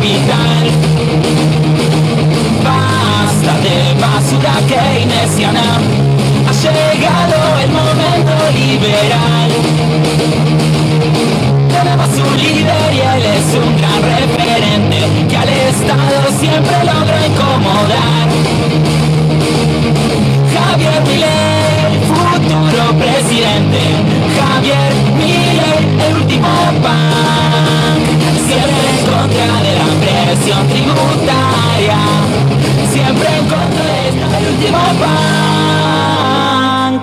capital. Basta de basura keynesiana, ha llegado el momento liberal. Tenemos un líder y él es un gran referente que al Estado siempre logra incomodar. Javier Milei, futuro presidente. Javier Milei, el último punk. Siempre en contra de la presión tributaria. Siempre en contra de el último punk.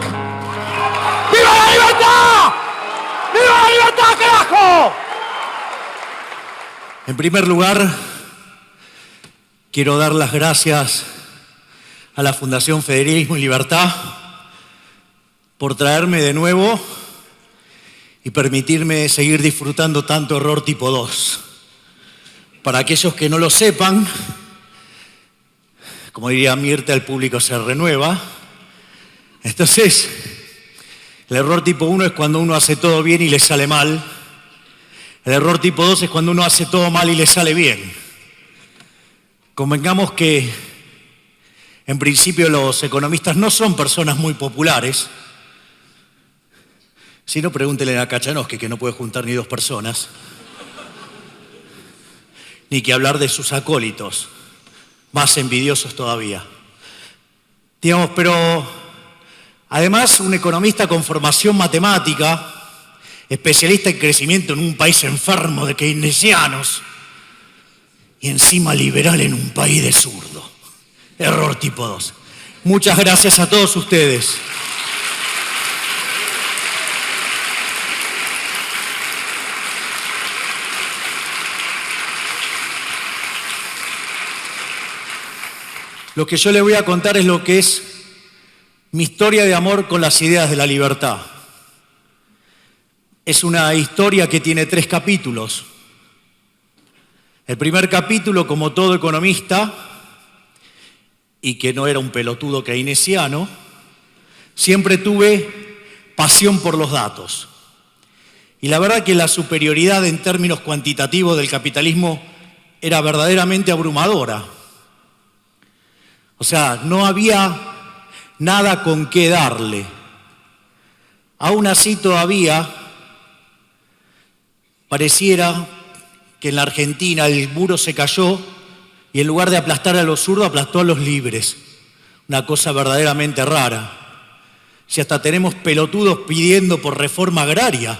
¡Viva la libertad! ¡Viva la libertad, carajo! En primer lugar, quiero dar las gracias a la Fundación Federalismo y Libertad por traerme de nuevo y permitirme seguir disfrutando tanto Error Tipo 2. Para aquellos que no lo sepan, como diría Mirta, el público se renueva. Entonces, el error tipo 1 es cuando uno hace todo bien y le sale mal. El error tipo 2 es cuando uno hace todo mal y le sale bien. Convengamos que, en principio, los economistas no son personas muy populares. Si no, pregúntele a Kachanowski, que no puede juntar ni 2 personas. Ni que hablar de sus acólitos, más envidiosos todavía. Digamos, pero además un economista con formación matemática, especialista en crecimiento en un país enfermo de keynesianos y encima liberal en un país de zurdo. Error tipo 2. Muchas gracias a todos ustedes. Lo que yo le voy a contar es lo que es mi historia de amor con las ideas de la libertad. Es una historia que tiene 3 capítulos. El primer capítulo, como todo economista, y que no era un pelotudo keynesiano, siempre tuve pasión por los datos. Y la verdad que la superioridad en términos cuantitativos del capitalismo era verdaderamente abrumadora. O sea, no había nada con qué darle. Aún así todavía pareciera que en la Argentina el muro se cayó y en lugar de aplastar a los zurdos, aplastó a los libres. Una cosa verdaderamente rara. Si hasta tenemos pelotudos pidiendo por reforma agraria.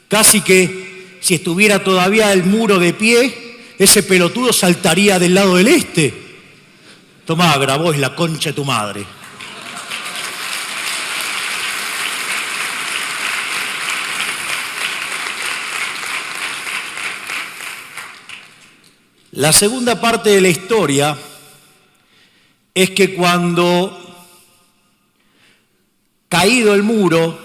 Casi que si estuviera todavía el muro de pie, ese pelotudo saltaría del lado del este. Tomá, Grabois, la concha de tu madre. La segunda parte de la historia es que cuando, caído el muro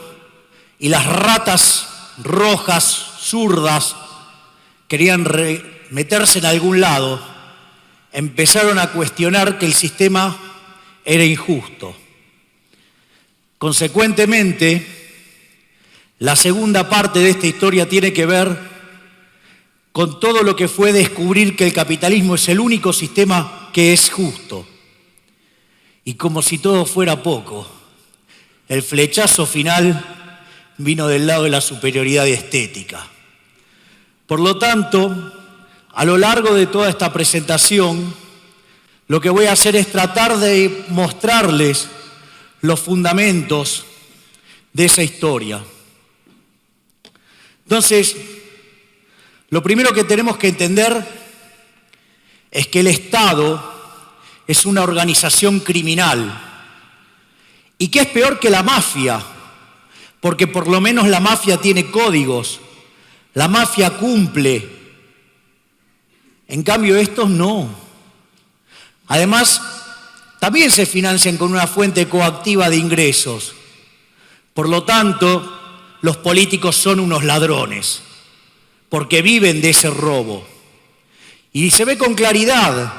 y las ratas rojas, zurdas, querían meterse en algún lado, empezaron a cuestionar que el sistema era injusto. Consecuentemente, la segunda parte de esta historia tiene que ver con todo lo que fue descubrir que el capitalismo es el único sistema que es justo. Y como si todo fuera poco, el flechazo final vino del lado de la superioridad estética. Por lo tanto, a lo largo de toda esta presentación, lo que voy a hacer es tratar de mostrarles los fundamentos de esa historia. Entonces, lo primero que tenemos que entender es que el Estado es una organización criminal y que es peor que la mafia, porque por lo menos la mafia tiene códigos, la mafia cumple. En cambio, estos no. Además, también se financian con una fuente coactiva de ingresos. Por lo tanto, los políticos son unos ladrones, porque viven de ese robo. Y se ve con claridad,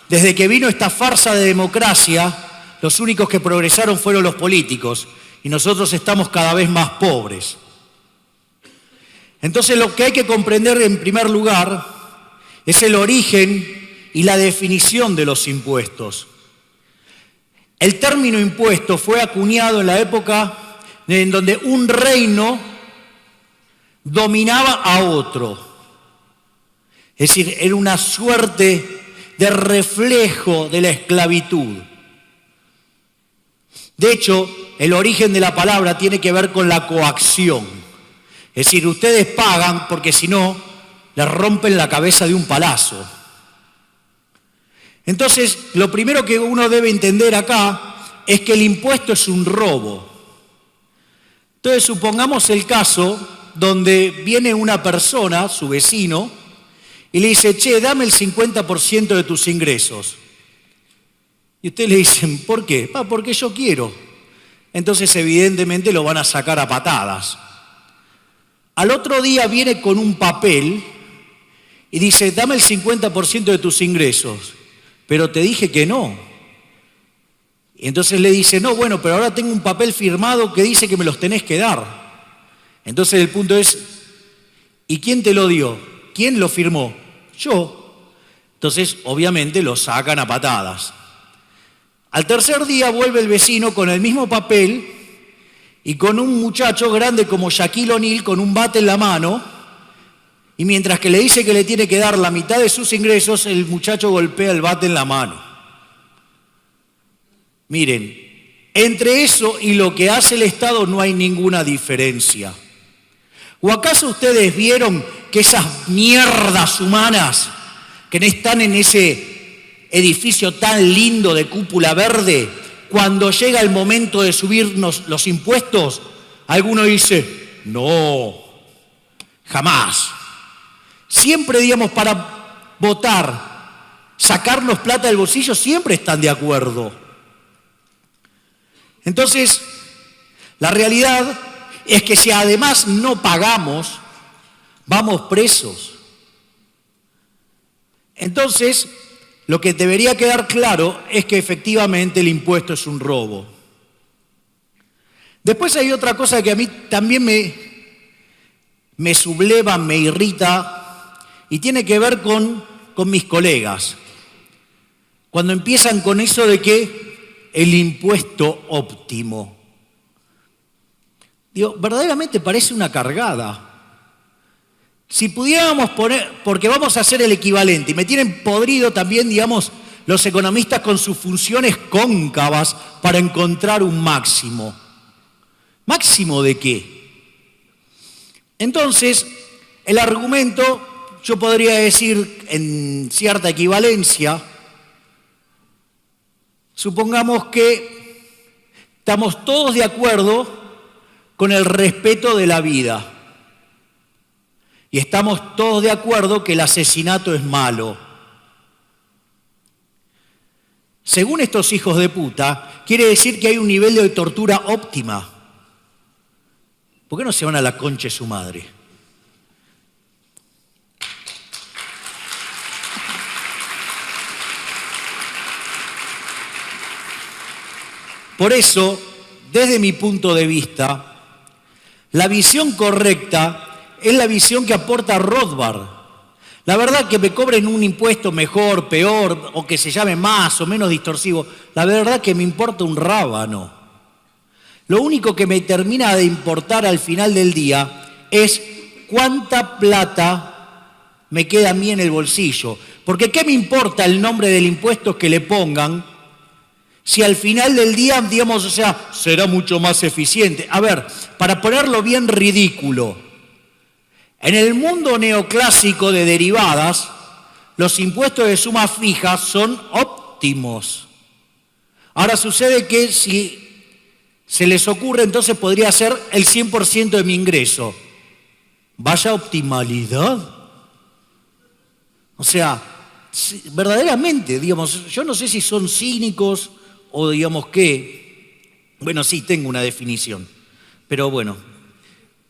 desde que vino esta farsa de democracia, los únicos que progresaron fueron los políticos, y nosotros estamos cada vez más pobres. Entonces, lo que hay que comprender en primer lugar es el origen y la definición de los impuestos. El término impuesto fue acuñado en la época en donde un reino dominaba a otro. Es decir, era una suerte de reflejo de la esclavitud. De hecho, el origen de la palabra tiene que ver con la coacción. Es decir, ustedes pagan porque si no, les rompen la cabeza de un palazo. Entonces, lo primero que uno debe entender acá es que el impuesto es un robo. Entonces, supongamos el caso donde viene una persona, su vecino, y le dice, che, dame el 50% de tus ingresos. Y ustedes le dicen, ¿por qué? Porque yo quiero. Entonces, evidentemente, lo van a sacar a patadas. Al otro día viene con un papel y dice, dame el 50% de tus ingresos, pero te dije que no. Y entonces le dice, no, bueno, pero ahora tengo un papel firmado que dice que me los tenés que dar. Entonces el punto es, ¿y quién te lo dio? ¿Quién lo firmó? Yo. Entonces, obviamente, lo sacan a patadas. Al tercer día vuelve el vecino con el mismo papel y con un muchacho grande como Shaquille O'Neal con un bate en la mano, y mientras que le dice que le tiene que dar la mitad de sus ingresos, el muchacho golpea el bate en la mano. Miren, entre eso y lo que hace el Estado no hay ninguna diferencia. ¿O acaso ustedes vieron que esas mierdas humanas que están en ese edificio tan lindo de cúpula verde, cuando llega el momento de subirnos los impuestos, alguno dice, no, jamás? Siempre, digamos, para votar, sacarnos plata del bolsillo, siempre están de acuerdo. Entonces, la realidad es que si además no pagamos, vamos presos. Entonces, lo que debería quedar claro es que efectivamente el impuesto es un robo. Después hay otra cosa que a mí también me subleva, me irrita, y tiene que ver con mis colegas. Cuando empiezan con eso de que el impuesto óptimo. Digo, verdaderamente parece una cargada. Si pudiéramos poner, porque vamos a hacer el equivalente, y me tienen podrido también, digamos, los economistas con sus funciones cóncavas para encontrar un máximo. ¿Máximo de qué? Entonces, el argumento, yo podría decir en cierta equivalencia, supongamos que estamos todos de acuerdo con el respeto de la vida. Y estamos todos de acuerdo que el asesinato es malo. Según estos hijos de puta, quiere decir que hay un nivel de tortura óptima. ¿Por qué no se van a la concha de su madre? Por eso, desde mi punto de vista, la visión correcta es la visión que aporta Rothbard. La verdad que me cobren un impuesto mejor, peor, o que se llame más o menos distorsivo, la verdad que me importa un rábano. Lo único que me termina de importar al final del día es cuánta plata me queda a mí en el bolsillo. Porque ¿qué me importa el nombre del impuesto que le pongan si al final del día, digamos, o sea, será mucho más eficiente? A ver, para ponerlo bien ridículo, en el mundo neoclásico de derivadas, los impuestos de suma fija son óptimos. Ahora sucede que si se les ocurre, entonces podría ser el 100% de mi ingreso. Vaya optimalidad. O sea, verdaderamente, digamos, yo no sé si son cínicos o digamos que, bueno, sí, tengo una definición, pero bueno,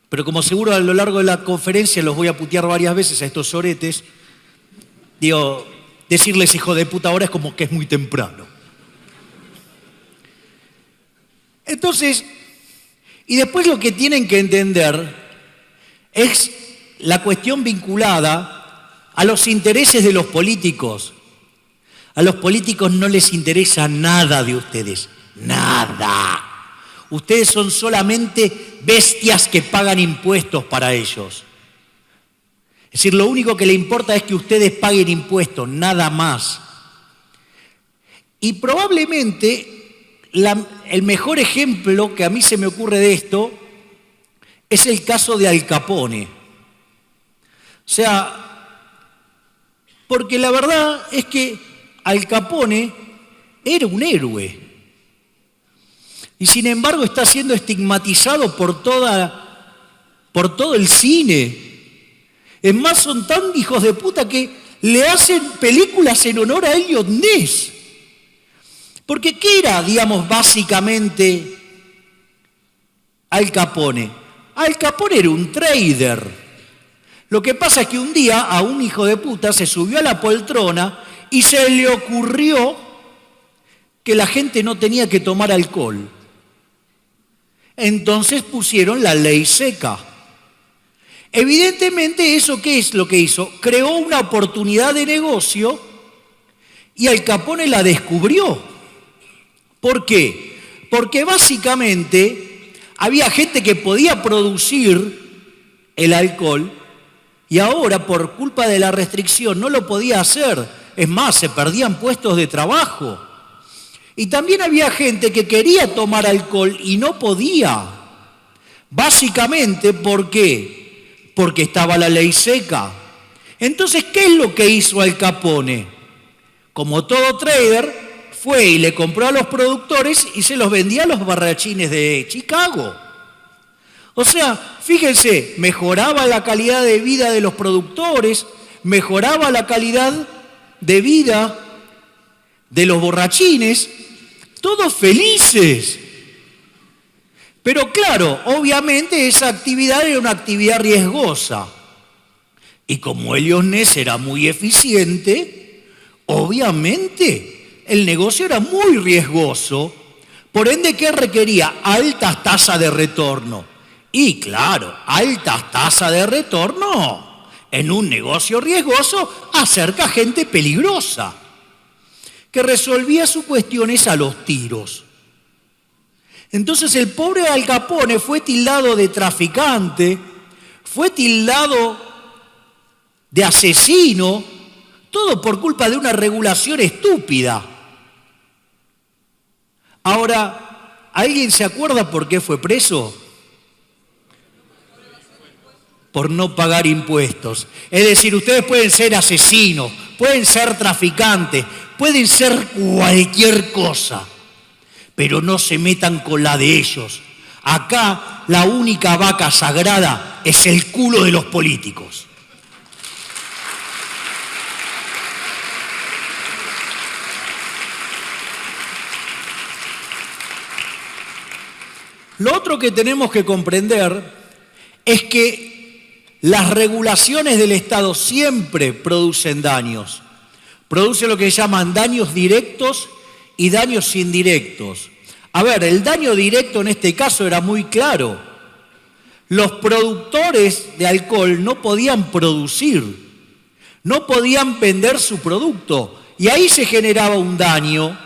pero como seguro a lo largo de la conferencia los voy a putear varias veces a estos soretes, digo, decirles hijo de puta ahora es como que es muy temprano. Entonces, y después lo que tienen que entender es la cuestión vinculada a los intereses de los políticos. A los políticos no les interesa nada de ustedes, nada. Ustedes son solamente bestias que pagan impuestos para ellos. Es decir, lo único que le importa es que ustedes paguen impuestos, nada más. Y probablemente el mejor ejemplo que a mí se me ocurre de esto es el caso de Al Capone. O sea, porque la verdad es que Al Capone era un héroe. Y sin embargo está siendo estigmatizado por todo el cine. Es más, son tan hijos de puta que le hacen películas en honor a Elliot Ness. Porque ¿qué era, digamos, básicamente Al Capone? Al Capone era un trader. Lo que pasa es que un día a un hijo de puta se subió a la poltrona y se le ocurrió que la gente no tenía que tomar alcohol. Entonces pusieron la ley seca. Evidentemente, ¿eso qué es lo que hizo? Creó una oportunidad de negocio y Al Capone la descubrió. ¿Por qué? Porque básicamente había gente que podía producir el alcohol y ahora, por culpa de la restricción, no lo podía hacer. Es más, se perdían puestos de trabajo. Y también había gente que quería tomar alcohol y no podía. Básicamente, ¿por qué? Porque estaba la ley seca. Entonces, ¿qué es lo que hizo Al Capone? Como todo trader, fue y le compró a los productores y se los vendía a los barrachines de Chicago. O sea, fíjense, mejoraba la calidad de vida de los productores, mejoraba la calidad de vida de los borrachines, todos felices. Pero claro, obviamente esa actividad era una actividad riesgosa. Y como Elliot Ness era muy eficiente, obviamente el negocio era muy riesgoso. Por ende, ¿qué requería? Altas tasas de retorno. Y claro, altas tasas de retorno en un negocio riesgoso acerca a gente peligrosa, que resolvía sus cuestiones a los tiros. Entonces el pobre Al Capone fue tildado de traficante, fue tildado de asesino, todo por culpa de una regulación estúpida. Ahora, ¿alguien se acuerda por qué fue preso? Por no pagar impuestos. Es decir, ustedes pueden ser asesinos, pueden ser traficantes, pueden ser cualquier cosa, pero no se metan con la de ellos. Acá la única vaca sagrada es el culo de los políticos. Lo otro que tenemos que comprender es que las regulaciones del Estado siempre producen daños. Produce lo que se llaman daños directos y daños indirectos. A ver, el daño directo en este caso era muy claro. Los productores de alcohol no podían producir, no podían vender su producto. Y ahí se generaba un daño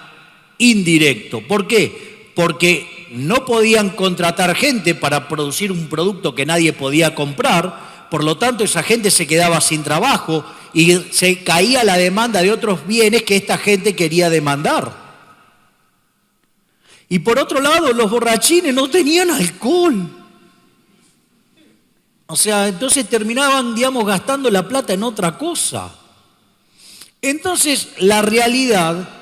indirecto. ¿Por qué? Porque no podían contratar gente para producir un producto que nadie podía comprar. Por lo tanto, esa gente se quedaba sin trabajo y se caía la demanda de otros bienes que esta gente quería demandar. Y por otro lado, los borrachines no tenían alcohol. O sea, entonces terminaban, digamos, gastando la plata en otra cosa. Entonces, la realidad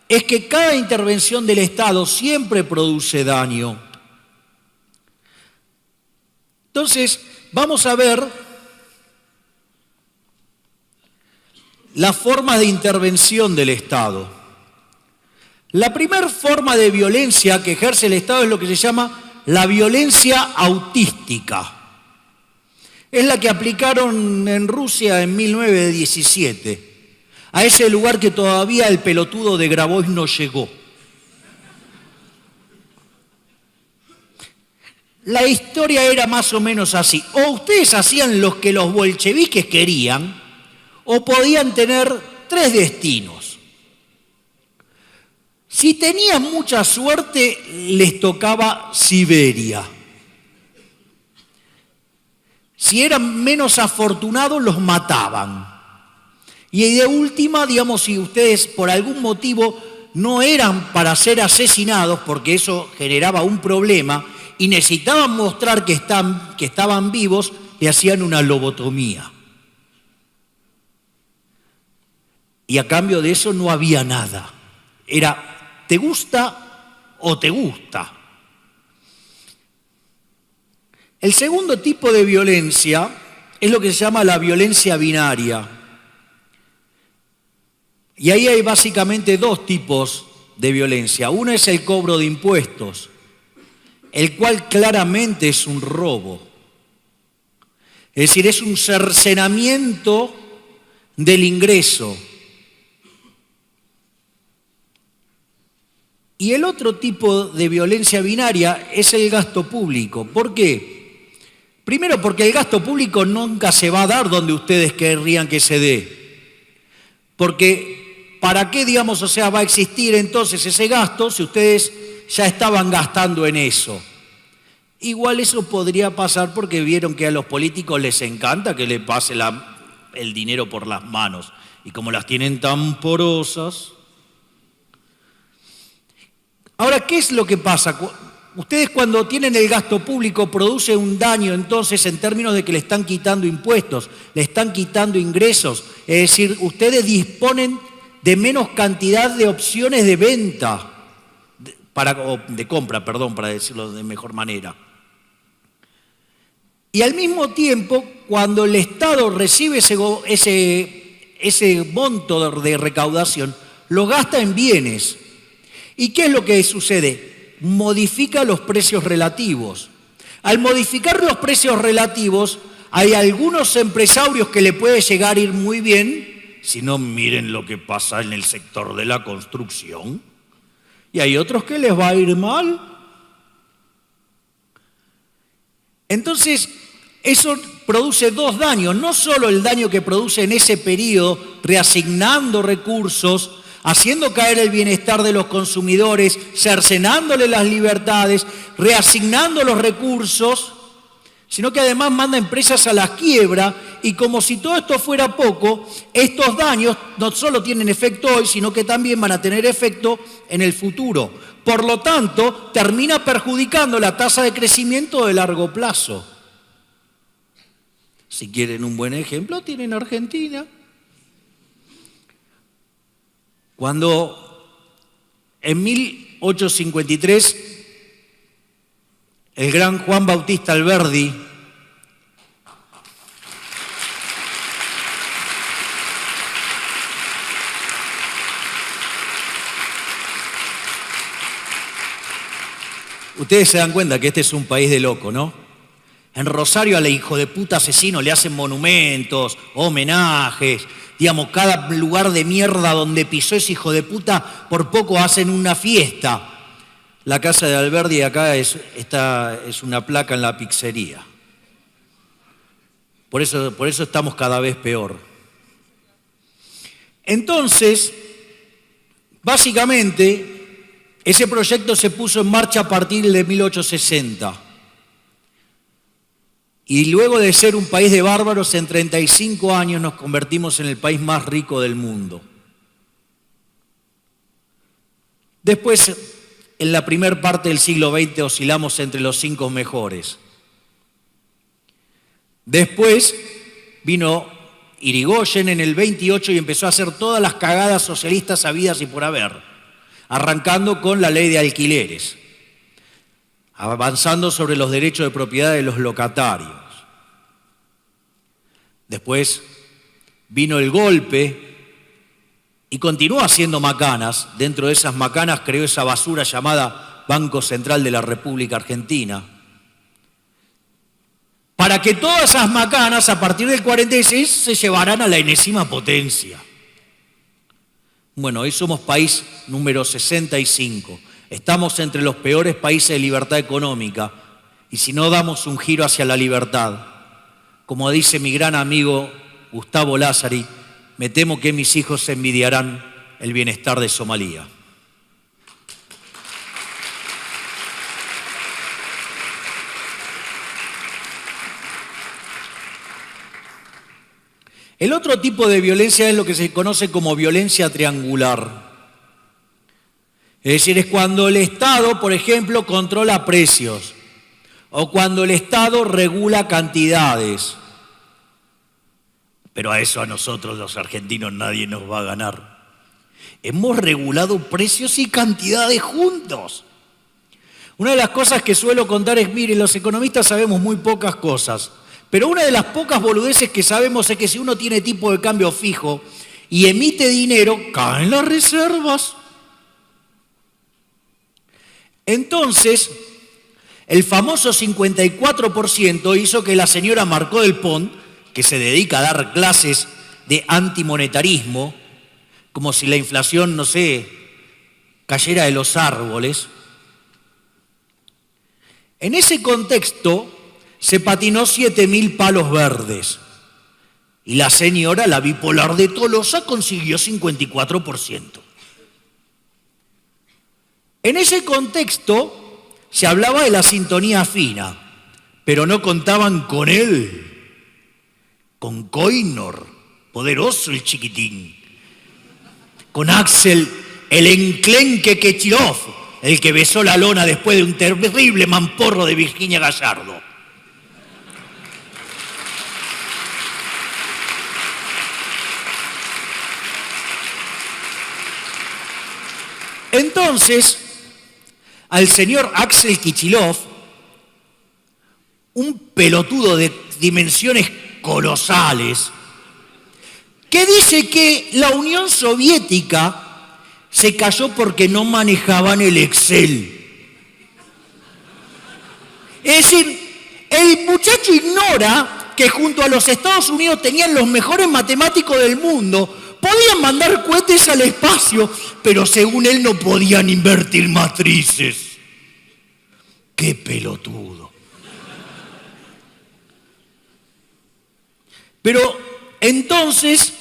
es que cada intervención del Estado siempre produce daño. Entonces, vamos a ver las formas de intervención del Estado. La primera forma de violencia que ejerce el Estado es lo que se llama la violencia autística. Es la que aplicaron en Rusia en 1917, a ese lugar que todavía el pelotudo de Grabois no llegó. La historia era más o menos así. O ustedes hacían lo que los bolcheviques querían, o podían tener 3 destinos. Si tenían mucha suerte, les tocaba Siberia. Si eran menos afortunados, los mataban. Y de última, digamos, si ustedes por algún motivo no eran para ser asesinados, porque eso generaba un problema, y necesitaban mostrar que estaban vivos, le hacían una lobotomía. Y a cambio de eso no había nada. Era, ¿te gusta o te gusta? El segundo tipo de violencia es lo que se llama la violencia binaria. Y ahí hay básicamente 2 tipos de violencia. Uno es el cobro de impuestos, el cual claramente es un robo. Es decir, es un cercenamiento del ingreso. Y el otro tipo de violencia binaria es el gasto público. ¿Por qué? Primero, porque el gasto público nunca se va a dar donde ustedes querrían que se dé. Porque, ¿para qué, digamos, va a existir entonces ese gasto si ustedes ya estaban gastando en eso? Igual eso podría pasar porque vieron que a los políticos les encanta que le pase el dinero por las manos. Y como las tienen tan porosas. Ahora, ¿qué es lo que pasa? Ustedes cuando tienen el gasto público produce un daño entonces en términos de que le están quitando impuestos, le están quitando ingresos. Es decir, ustedes disponen de menos cantidad de opciones de venta, de compra, para decirlo de mejor manera. Y al mismo tiempo, cuando el Estado recibe ese monto de recaudación, lo gasta en bienes. ¿Y qué es lo que sucede? Modifica los precios relativos. Al modificar los precios relativos, hay algunos empresarios que le puede llegar a ir muy bien, si no miren lo que pasa en el sector de la construcción, y hay otros que les va a ir mal. Entonces, eso produce 2 daños, no solo el daño que produce en ese periodo, reasignando recursos, haciendo caer el bienestar de los consumidores, cercenándole las libertades, reasignando los recursos, sino que además manda empresas a la quiebra y como si todo esto fuera poco, estos daños no solo tienen efecto hoy, sino que también van a tener efecto en el futuro. Por lo tanto, termina perjudicando la tasa de crecimiento de largo plazo. Si quieren un buen ejemplo, tienen Argentina. Cuando en 1853 el gran Juan Bautista Alberdi ustedes se dan cuenta que este es un país de loco, ¿no? En Rosario al hijo de puta asesino le hacen monumentos, homenajes. Digamos, cada lugar de mierda donde pisó ese hijo de puta, por poco hacen una fiesta. La casa de Alberdi acá es una placa en la pizzería. Por eso estamos cada vez peor. Entonces, básicamente, ese proyecto se puso en marcha a partir de 1860. Y luego de ser un país de bárbaros, en 35 años nos convertimos en el país más rico del mundo. Después, en la primera parte del siglo XX, oscilamos entre los 5 mejores. Después vino Irigoyen en el 28 y empezó a hacer todas las cagadas socialistas habidas y por haber, arrancando con la ley de alquileres, avanzando sobre los derechos de propiedad de los locatarios. Después vino el golpe y continuó haciendo macanas. Dentro de esas macanas creó esa basura llamada Banco Central de la República Argentina. Para que todas esas macanas a partir del 46 se llevaran a la enésima potencia. Bueno, hoy somos país número 65. Estamos entre los peores países de libertad económica y si no damos un giro hacia la libertad, como dice mi gran amigo Gustavo Lázari, me temo que mis hijos envidiarán el bienestar de Somalia. El otro tipo de violencia es lo que se conoce como violencia triangular. Es decir, es cuando el Estado, por ejemplo, controla precios o cuando el Estado regula cantidades. Pero a eso a nosotros los argentinos nadie nos va a ganar. Hemos regulado precios y cantidades juntos. Una de las cosas que suelo contar es, mire, los economistas sabemos muy pocas cosas, pero una de las pocas boludeces que sabemos es que si uno tiene tipo de cambio fijo y emite dinero, caen las reservas. Entonces, el famoso 54% hizo que la señora Marcó del Pont, que se dedica a dar clases de antimonetarismo, como si la inflación, no sé, cayera de los árboles. En ese contexto se patinó 7.000 palos verdes y la señora, la bipolar de Tolosa, consiguió 54%. En ese contexto se hablaba de la sintonía fina, pero no contaban con él, con Koinor, poderoso el chiquitín, con Axel, el enclenque Kichilov, el que besó la lona después de un terrible mamporro de Virginia Gallardo. Entonces, al señor Axel Kichilov, un pelotudo de dimensiones colosales, que dice que la Unión Soviética se cayó porque no manejaban el Excel. Es decir, el muchacho ignora que junto a los Estados Unidos tenían los mejores matemáticos del mundo, podían mandar cohetes al espacio, pero según él no podían invertir matrices. ¡Qué pelotudo! Pero entonces,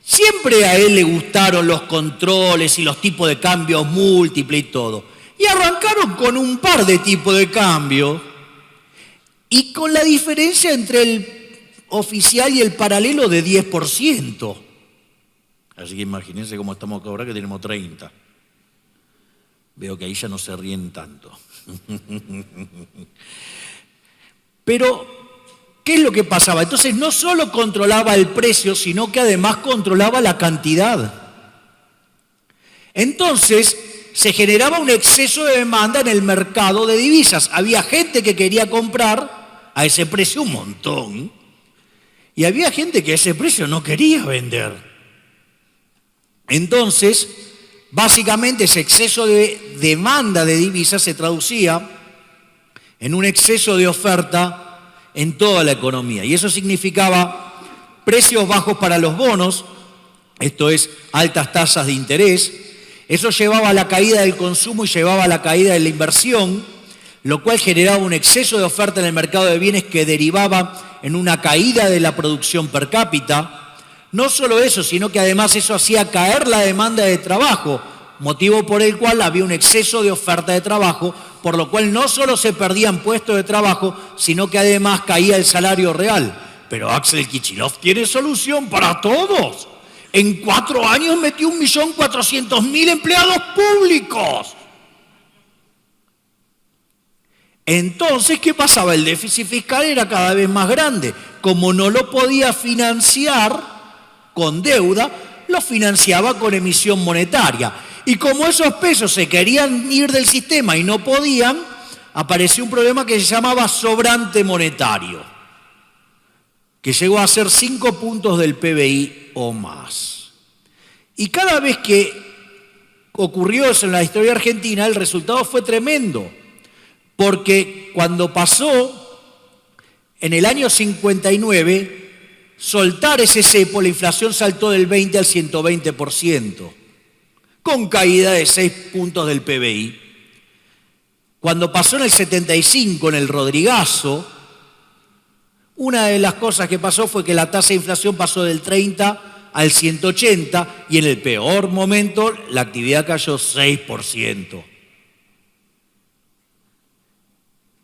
siempre a él le gustaron los controles y los tipos de cambios múltiples y todo. Y arrancaron con un par de tipos de cambio y con la diferencia entre el oficial y el paralelo de 10%. Así que imagínense cómo estamos ahora que tenemos 30. Veo que ahí ya no se ríen tanto. Pero, ¿qué es lo que pasaba? Entonces no solo controlaba el precio, sino que además controlaba la cantidad. Entonces se generaba un exceso de demanda en el mercado de divisas. Había gente que quería comprar a ese precio un montón y había gente que a ese precio no quería vender. Entonces, básicamente ese exceso de demanda de divisas se traducía en un exceso de oferta en toda la economía. Y eso significaba precios bajos para los bonos, esto es, altas tasas de interés. Eso llevaba a la caída del consumo y llevaba a la caída de la inversión, lo cual generaba un exceso de oferta en el mercado de bienes que derivaba en una caída de la producción per cápita. No solo eso, sino que además eso hacía caer la demanda de trabajo, motivo por el cual había un exceso de oferta de trabajo, por lo cual no solo se perdían puestos de trabajo, sino que además caía el salario real. Pero Axel Kichilov tiene solución para todos. En 4 años metió 1.400.000 empleados públicos. Entonces, ¿qué pasaba? El déficit fiscal era cada vez más grande. Como no lo podía financiar con deuda, lo financiaba con emisión monetaria. Y como esos pesos se querían ir del sistema y no podían, apareció un problema que se llamaba sobrante monetario, que llegó a ser 5 puntos del PBI o más. Y cada vez que ocurrió eso en la historia argentina, el resultado fue tremendo, porque cuando pasó en el año 59, soltar ese cepo, la inflación saltó del 20 al 120%, con caída de 6 puntos del PBI. Cuando pasó en el 75, en el Rodrigazo, una de las cosas que pasó fue que la tasa de inflación pasó del 30 al 180 y en el peor momento la actividad cayó 6%.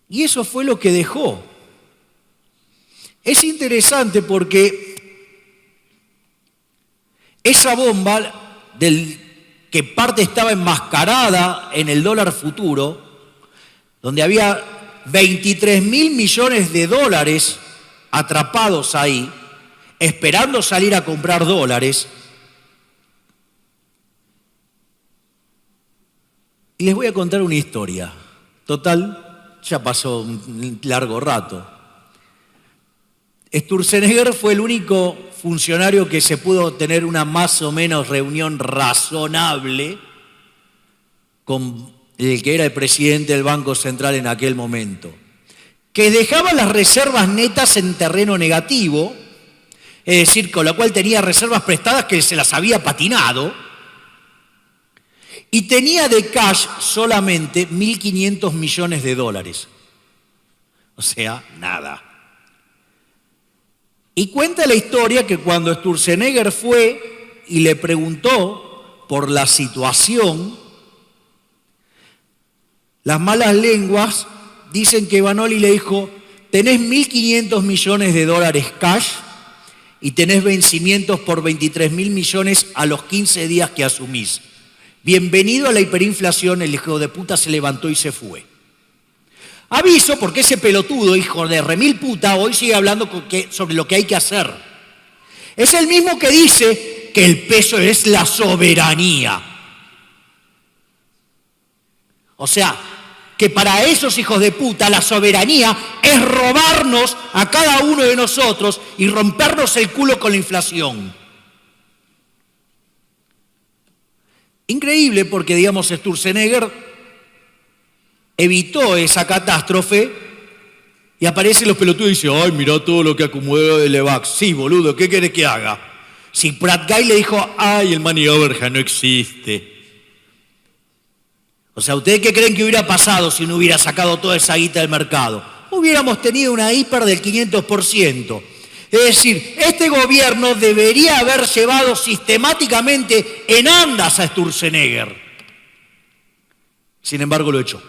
Y eso fue lo que dejó. Es interesante porque esa bomba que parte estaba enmascarada en el dólar futuro, donde había 23.000 millones de dólares atrapados ahí, esperando salir a comprar dólares. Y les voy a contar una historia. Total, ya pasó un largo rato. Sturzenegger fue el único funcionario que se pudo tener una más o menos reunión razonable con el que era el presidente del Banco Central en aquel momento, que dejaba las reservas netas en terreno negativo, es decir, con lo cual tenía reservas prestadas que se las había patinado, y tenía de cash solamente 1.500 millones de dólares. O sea, nada. Y cuenta la historia que cuando Sturzenegger fue y le preguntó por la situación, las malas lenguas dicen que Vanoli le dijo: tenés 1.500 millones de dólares cash y tenés vencimientos por 23.000 millones a los 15 días que asumís. Bienvenido a la hiperinflación. El hijo de puta se levantó y se fue. Aviso porque ese pelotudo, hijo de remil puta, hoy sigue hablando sobre lo que hay que hacer. Es el mismo que dice que el peso es la soberanía. O sea, que para esos hijos de puta la soberanía es robarnos a cada uno de nosotros y rompernos el culo con la inflación. Increíble porque, digamos, Sturzenegger evitó esa catástrofe y aparecen los pelotudos y dicen: ay, mirá todo lo que acumuló de Levax. Sí, boludo, ¿qué querés que haga? Si Prat Guy le dijo: ay, el money overhead no existe. O sea, ¿ustedes qué creen que hubiera pasado si no hubiera sacado toda esa guita del mercado? Hubiéramos tenido una hiper del 500%. Es decir, este gobierno debería haber llevado sistemáticamente en andas a Sturzenegger. Sin embargo, lo echó.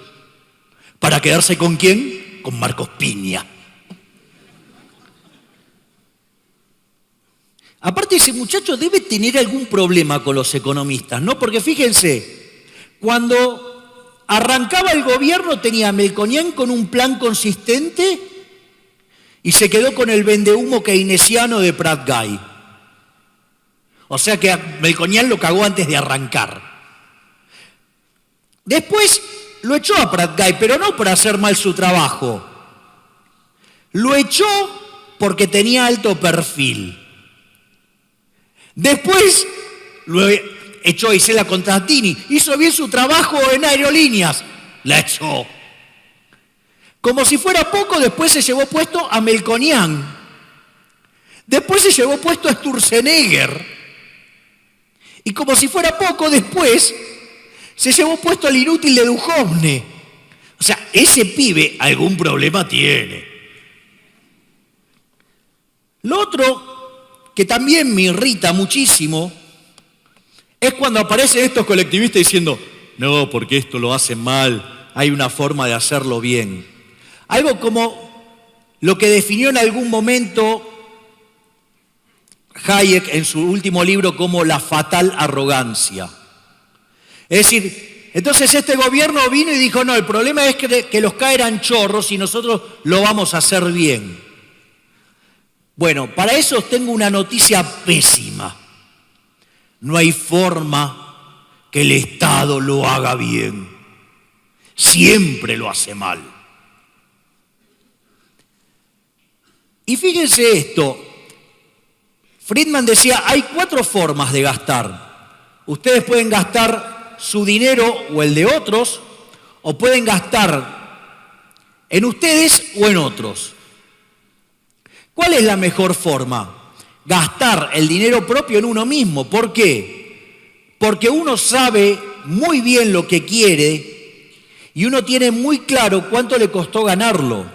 ¿Para quedarse con quién? Con Marcos Piña. Aparte, ese muchacho debe tener algún problema con los economistas, ¿no? Porque fíjense, cuando arrancaba el gobierno tenía a Melconian con un plan consistente y se quedó con el vendehumo keynesiano de Prat Guy. O sea que a Melconian lo cagó antes de arrancar. Después lo echó a Prat Guy, pero no por hacer mal su trabajo. Lo echó porque tenía alto perfil. Después lo echó a Isela Contrattini. Hizo bien su trabajo en aerolíneas. La echó. Como si fuera poco, después se llevó puesto a Melconian. Después se llevó puesto a Sturzenegger. Y como si fuera poco, después se llevó puesto al inútil de Duhovne. O sea, ese pibe algún problema tiene. Lo otro que también me irrita muchísimo es cuando aparecen estos colectivistas diciendo: no, porque esto lo hacen mal, hay una forma de hacerlo bien. Algo como lo que definió en algún momento Hayek en su último libro como la fatal arrogancia. Es decir, entonces este gobierno vino y dijo: no, el problema es que los CAE eran chorros y nosotros lo vamos a hacer bien. Bueno, para eso os tengo una noticia pésima. No hay forma que el Estado lo haga bien. Siempre lo hace mal. Y fíjense esto. Friedman decía: hay 4 formas de gastar. Ustedes pueden gastar su dinero o el de otros, o pueden gastar en ustedes o en otros. ¿Cuál es la mejor forma? Gastar el dinero propio en uno mismo. ¿Por qué? Porque uno sabe muy bien lo que quiere y uno tiene muy claro cuánto le costó ganarlo.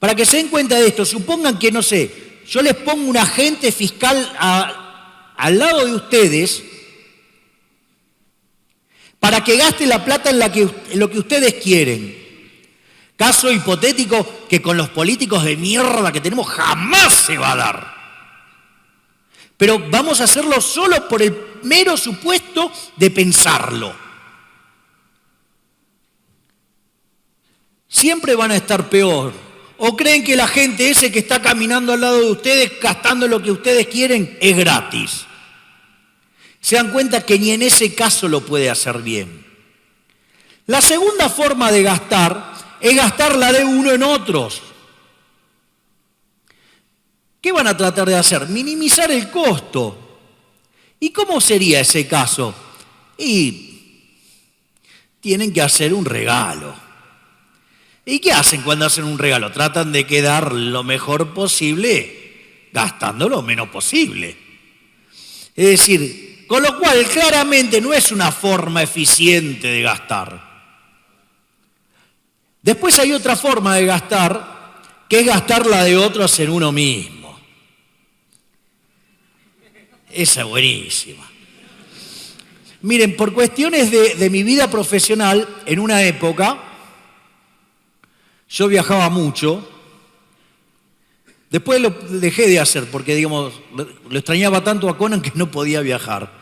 Para que se den cuenta de esto, supongan que, no sé, yo les pongo un agente fiscal a al lado de ustedes para que gaste la plata en lo que ustedes quieren. Caso hipotético que con los políticos de mierda que tenemos jamás se va a dar. Pero vamos a hacerlo solo por el mero supuesto de pensarlo. Siempre van a estar peor. ¿O creen que la gente ese que está caminando al lado de ustedes, gastando lo que ustedes quieren, es gratis? Se dan cuenta que ni en ese caso lo puede hacer bien. La segunda forma de gastar es gastar la de uno en otros. ¿Qué van a tratar de hacer? Minimizar el costo. ¿Y cómo sería ese caso? Y tienen que hacer un regalo. ¿Y qué hacen cuando hacen un regalo? Tratan de quedar lo mejor posible, gastando lo menos posible. Es decir, con lo cual claramente no es una forma eficiente de gastar. Después hay otra forma de gastar, que es gastar la de otros en uno mismo. Esa es buenísima. Miren, por cuestiones de mi vida profesional, en una época, yo viajaba mucho. Después lo dejé de hacer porque, digamos, lo extrañaba tanto a Conan que no podía viajar.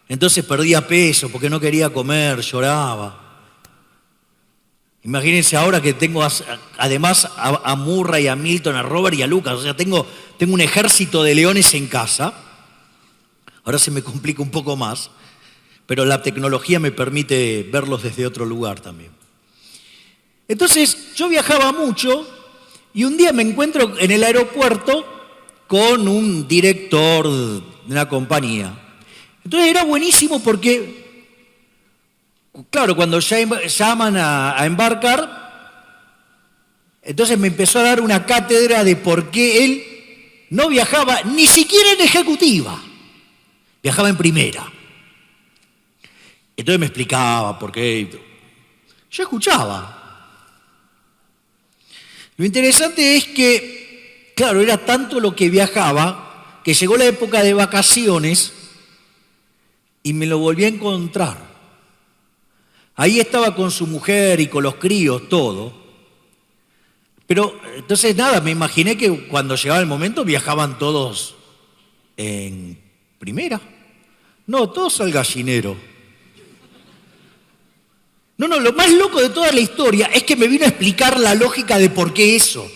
Entonces perdía peso porque no quería comer, lloraba. Imagínense ahora que tengo además a Murray, a Milton, a Robert y a Lucas. O sea, tengo un ejército de leones en casa. Ahora se me complica un poco más, pero la tecnología me permite verlos desde otro lugar también. Entonces, yo viajaba mucho y un día me encuentro en el aeropuerto con un director de una compañía. Entonces era buenísimo porque, claro, cuando llaman a embarcar, entonces me empezó a dar una cátedra de por qué él no viajaba ni siquiera en ejecutiva, viajaba en primera. Entonces me explicaba por qué. Yo escuchaba. Lo interesante es que, claro, era tanto lo que viajaba que llegó la época de vacaciones y me lo volví a encontrar. Ahí estaba con su mujer y con los críos, todo. Pero entonces nada, me imaginé que cuando llegaba el momento viajaban todos en primera. No, todos al gallinero. No, lo más loco de toda la historia es que me vino a explicar la lógica de por qué eso.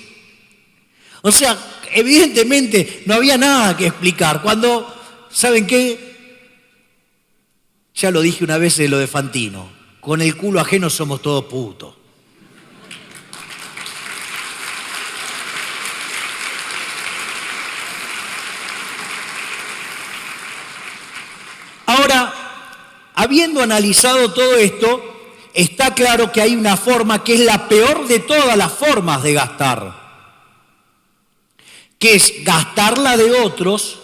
O sea, evidentemente no había nada que explicar. Cuando, ¿saben qué? Ya lo dije una vez de lo de Fantino. Con el culo ajeno somos todos putos. Ahora, habiendo analizado todo esto, está claro que hay una forma que es la peor de todas las formas de gastar, que es gastar la de otros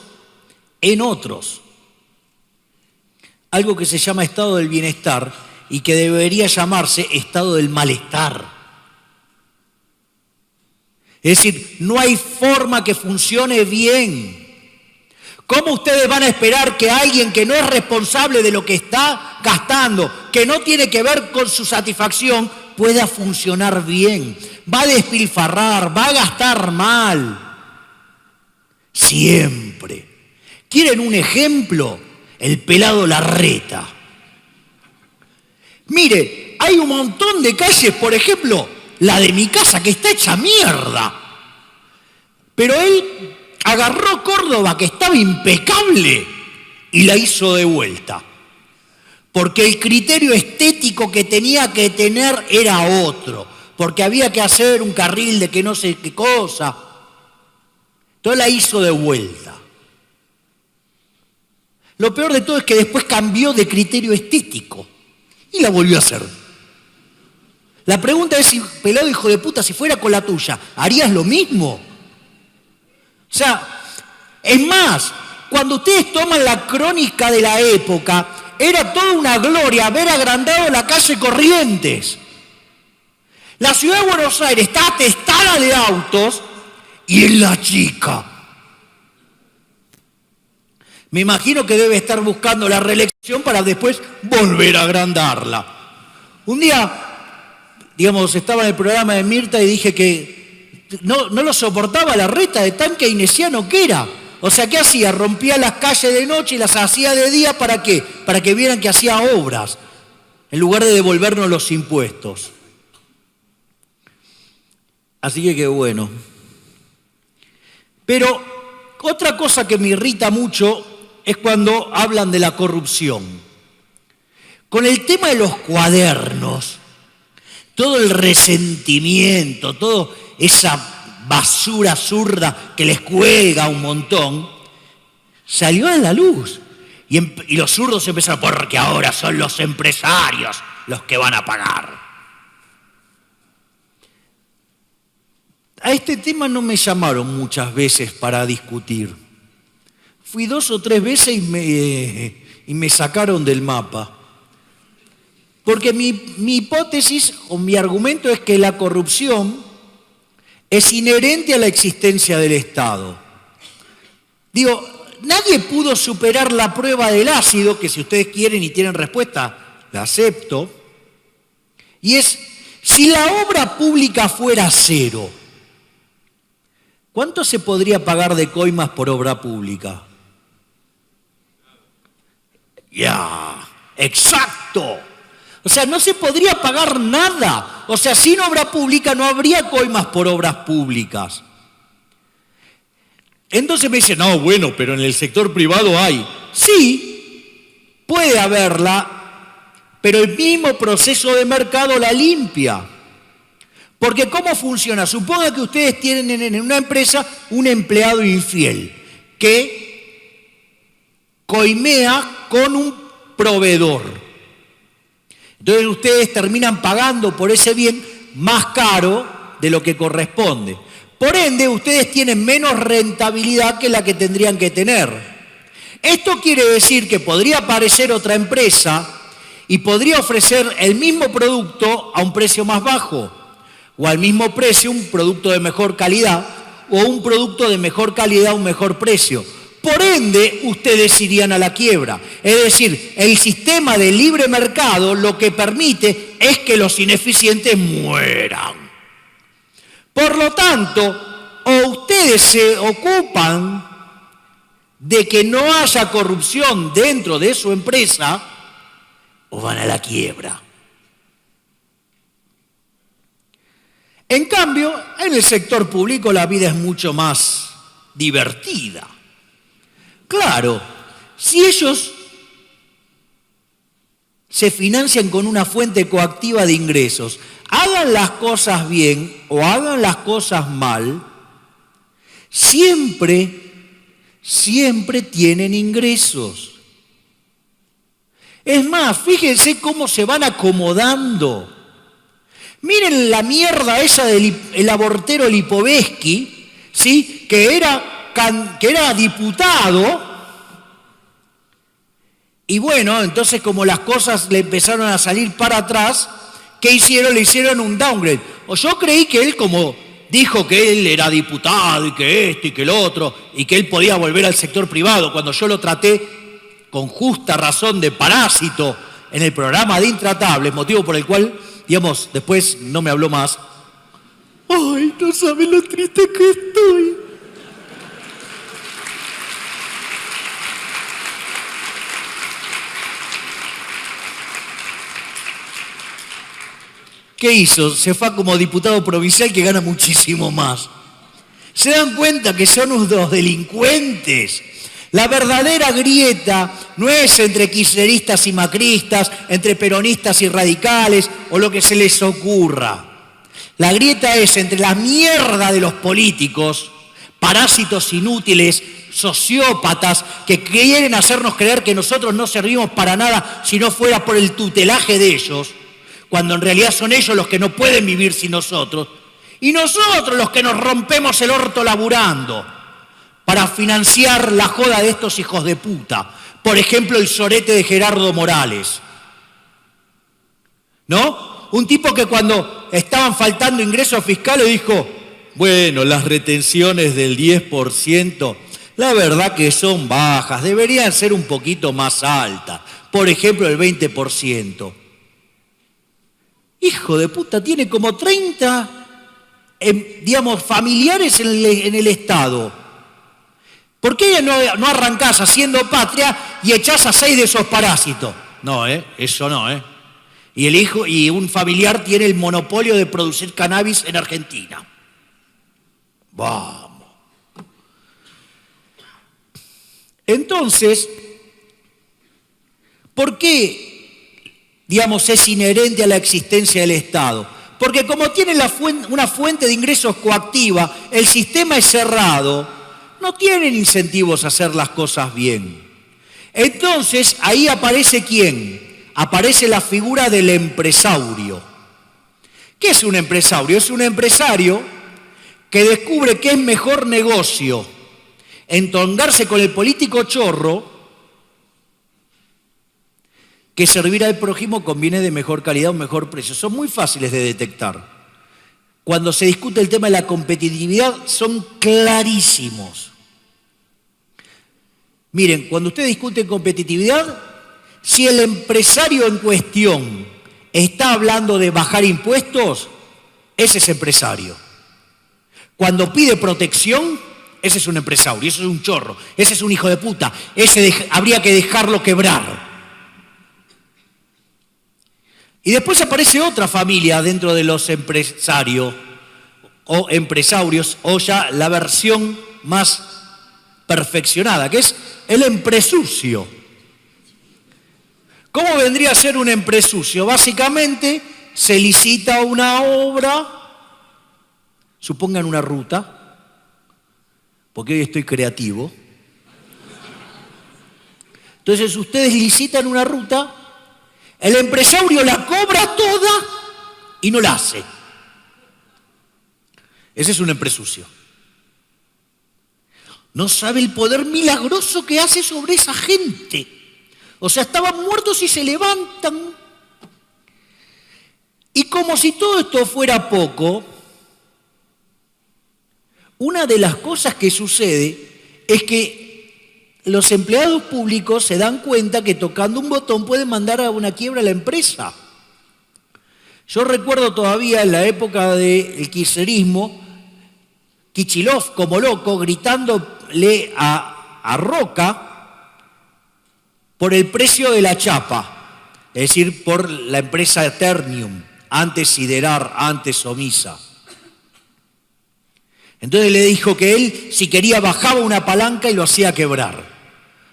en otros. Algo que se llama estado del bienestar y que debería llamarse estado del malestar. Es decir, no hay forma que funcione bien. ¿Cómo ustedes van a esperar que alguien que no es responsable de lo que está gastando, que no tiene que ver con su satisfacción, pueda funcionar bien? Va a despilfarrar, va a gastar mal. Siempre. ¿Quieren un ejemplo? El pelado Larreta. Mire, hay un montón de calles, por ejemplo, la de mi casa, que está hecha mierda. Pero él agarró Córdoba, que estaba impecable, y la hizo de vuelta. Porque el criterio estético que tenía que tener era otro. Porque había que hacer un carril de que no sé qué cosa. Entonces la hizo de vuelta. Lo peor de todo es que después cambió de criterio estético y la volvió a hacer. La pregunta es, si, pelado hijo de puta, si fuera con la tuya, ¿harías lo mismo? O sea, es más, cuando ustedes toman la crónica de la época, era toda una gloria haber agrandado la calle Corrientes. La ciudad de Buenos Aires está atestada de autos y es la chica. Me imagino que debe estar buscando la reelección para después volver a agrandarla. Un día, estaba en el programa de Mirta y dije que no lo soportaba la Reta de tan keynesiano que era. O sea, ¿qué hacía? Rompía las calles de noche y las hacía de día, ¿para qué? Para que vieran que hacía obras, en lugar de devolvernos los impuestos. Así que qué bueno. Pero otra cosa que me irrita mucho es cuando hablan de la corrupción. Con el tema de los cuadernos, todo el resentimiento, toda esa basura zurda que les cuelga un montón, salió a la luz. Y los zurdos empezaron, porque ahora son los empresarios los que van a pagar. A este tema no me llamaron muchas veces para discutir. Fui 2 o 3 veces y me sacaron del mapa. Porque mi hipótesis o mi argumento es que la corrupción es inherente a la existencia del Estado. Nadie pudo superar la prueba del ácido, que si ustedes quieren y tienen respuesta, la acepto. Y es, si la obra pública fuera cero, ¿cuánto se podría pagar de coimas por obra pública? Exacto. O sea, no se podría pagar nada. O sea, sin obra pública no habría coimas por obras públicas. Entonces me dicen, no, bueno, pero en el sector privado hay. Sí, puede haberla, pero el mismo proceso de mercado la limpia. Porque ¿cómo funciona? Suponga que ustedes tienen en una empresa un empleado infiel que coimea con un proveedor. Entonces ustedes terminan pagando por ese bien más caro de lo que corresponde. Por ende, ustedes tienen menos rentabilidad que la que tendrían que tener. Esto quiere decir que podría aparecer otra empresa y podría ofrecer el mismo producto a un precio más bajo, o al mismo precio un producto de mejor calidad, o un producto de mejor calidad a un mejor precio. Por ende, ustedes irían a la quiebra. Es decir, el sistema de libre mercado lo que permite es que los ineficientes mueran. Por lo tanto, o ustedes se ocupan de que no haya corrupción dentro de su empresa, o van a la quiebra. En cambio, en el sector público la vida es mucho más divertida. Claro, si ellos se financian con una fuente coactiva de ingresos, hagan las cosas bien o hagan las cosas mal, siempre tienen ingresos. Es más, fíjense cómo se van acomodando. Miren la mierda esa del abortero Lipovetsky, ¿sí? que era diputado. Y bueno, entonces como las cosas le empezaron a salir para atrás, ¿qué hicieron? Le hicieron un downgrade. O yo creí que él, como dijo que él era diputado y que esto y que el otro, y que él podía volver al sector privado, cuando yo lo traté con justa razón de parásito en el programa de Intratables, motivo por el cual, después no me habló más. Ay, no sabe lo triste que estoy. ¿Qué hizo? Se fue como diputado provincial que gana muchísimo más. ¿Se dan cuenta que son unos delincuentes? La verdadera grieta no es entre kirchneristas y macristas, entre peronistas y radicales o lo que se les ocurra. La grieta es entre la mierda de los políticos, parásitos inútiles, sociópatas, que quieren hacernos creer que nosotros no servimos para nada si no fuera por el tutelaje de ellos, cuando en realidad son ellos los que no pueden vivir sin nosotros, y nosotros los que nos rompemos el orto laburando para financiar la joda de estos hijos de puta. Por ejemplo, el sorete de Gerardo Morales, ¿no? Un tipo que cuando estaban faltando ingresos fiscales dijo, bueno, las retenciones del 10%, la verdad que son bajas, deberían ser un poquito más altas, por ejemplo el 20%. Hijo de puta, tiene como 30, digamos, familiares en el Estado. ¿Por qué no arrancás haciendo patria y echás a 6 de esos parásitos? No, eso no, Y el hijo y un familiar tiene el monopolio de producir cannabis en Argentina. Vamos. Entonces, ¿por qué, digamos, es inherente a la existencia del Estado? Porque como tiene una fuente de ingresos coactiva, el sistema es cerrado, no tienen incentivos a hacer las cosas bien. Entonces, ahí aparece ¿quién? Aparece la figura del empresario. ¿Qué es un empresario? Es un empresario que descubre que es mejor negocio entongarse con el político chorro que servir al prójimo con bienes de mejor calidad o mejor precio. Son muy fáciles de detectar. Cuando se discute el tema de la competitividad, son clarísimos. Miren, cuando usted discute competitividad, si el empresario en cuestión está hablando de bajar impuestos, ese es empresario. Cuando pide protección, ese es un empresario, ese es un chorro, ese es un hijo de puta, ese habría que dejarlo quebrar. Y después aparece otra familia dentro de los empresarios, o ya la versión más perfeccionada, que es el empresucio. ¿Cómo vendría a ser un empresucio? Básicamente se licita una obra, supongan una ruta, porque hoy estoy creativo. Entonces ustedes licitan una ruta, el empresario la cobra toda y no la hace. Ese es un empresucio. No sabe el poder milagroso que hace sobre esa gente. O sea, estaban muertos y se levantan. Y como si todo esto fuera poco, una de las cosas que sucede es que los empleados públicos se dan cuenta que tocando un botón pueden mandar a una quiebra a la empresa. Yo recuerdo todavía en la época del kirchnerismo, Kicillof como loco gritándole a Roca por el precio de la chapa, es decir, por la empresa Ternium, antes Siderar, antes Omisa. Entonces le dijo que él, si quería, bajaba una palanca y lo hacía quebrar.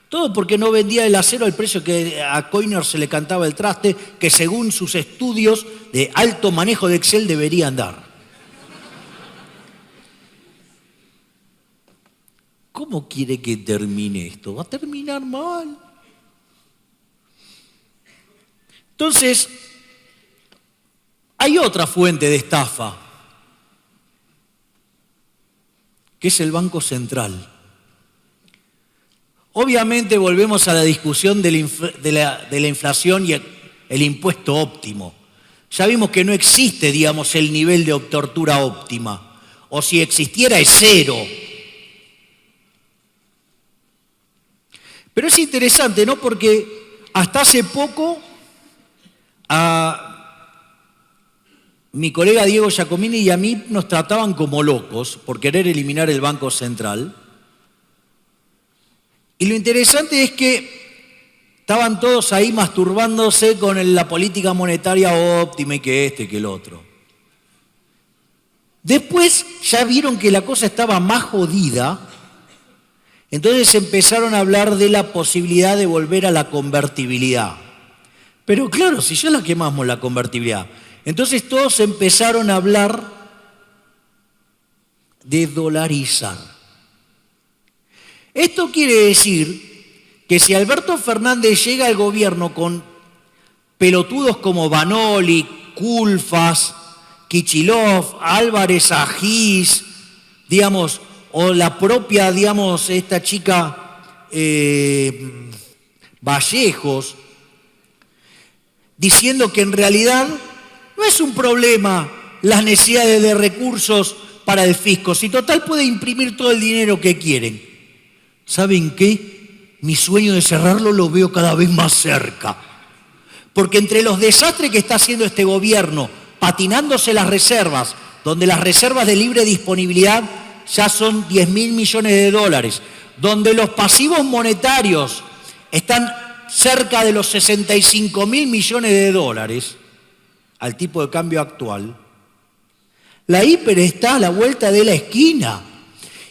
Todo porque no vendía el acero al precio que a Koiner se le cantaba el traste, que según sus estudios de alto manejo de Excel deberían dar. ¿Cómo quiere que termine esto? Va a terminar mal. Entonces, hay otra fuente de estafa, que es el Banco Central. Obviamente volvemos a la discusión de la inflación y el impuesto óptimo. Ya vimos que no existe, digamos, el nivel de tortura óptima. O si existiera es cero. Pero es interesante, ¿no? Porque hasta hace poco a mi colega Diego Giacomini y a mí nos trataban como locos por querer eliminar el Banco Central. Y lo interesante es que estaban todos ahí masturbándose con la política monetaria óptima y que este y que el otro. Después ya vieron que la cosa estaba más jodida, entonces empezaron a hablar de la posibilidad de volver a la convertibilidad. Pero claro, si ya la quemamos la convertibilidad, entonces todos empezaron a hablar de dolarizar. Esto quiere decir que si Alberto Fernández llega al gobierno con pelotudos como Vanoli, Culfas, Kicillof, Álvarez Agís, digamos, o la propia, digamos, esta chica Vallejos, diciendo que en realidad no es un problema las necesidades de recursos para el fisco, si total puede imprimir todo el dinero que quieren. ¿Saben qué? Mi sueño de cerrarlo lo veo cada vez más cerca. Porque entre los desastres que está haciendo este gobierno, patinándose las reservas, donde las reservas de libre disponibilidad ya son 10.000 millones de dólares, donde los pasivos monetarios están cerca de los 65.000 millones de dólares, al tipo de cambio actual, la hiper está a la vuelta de la esquina.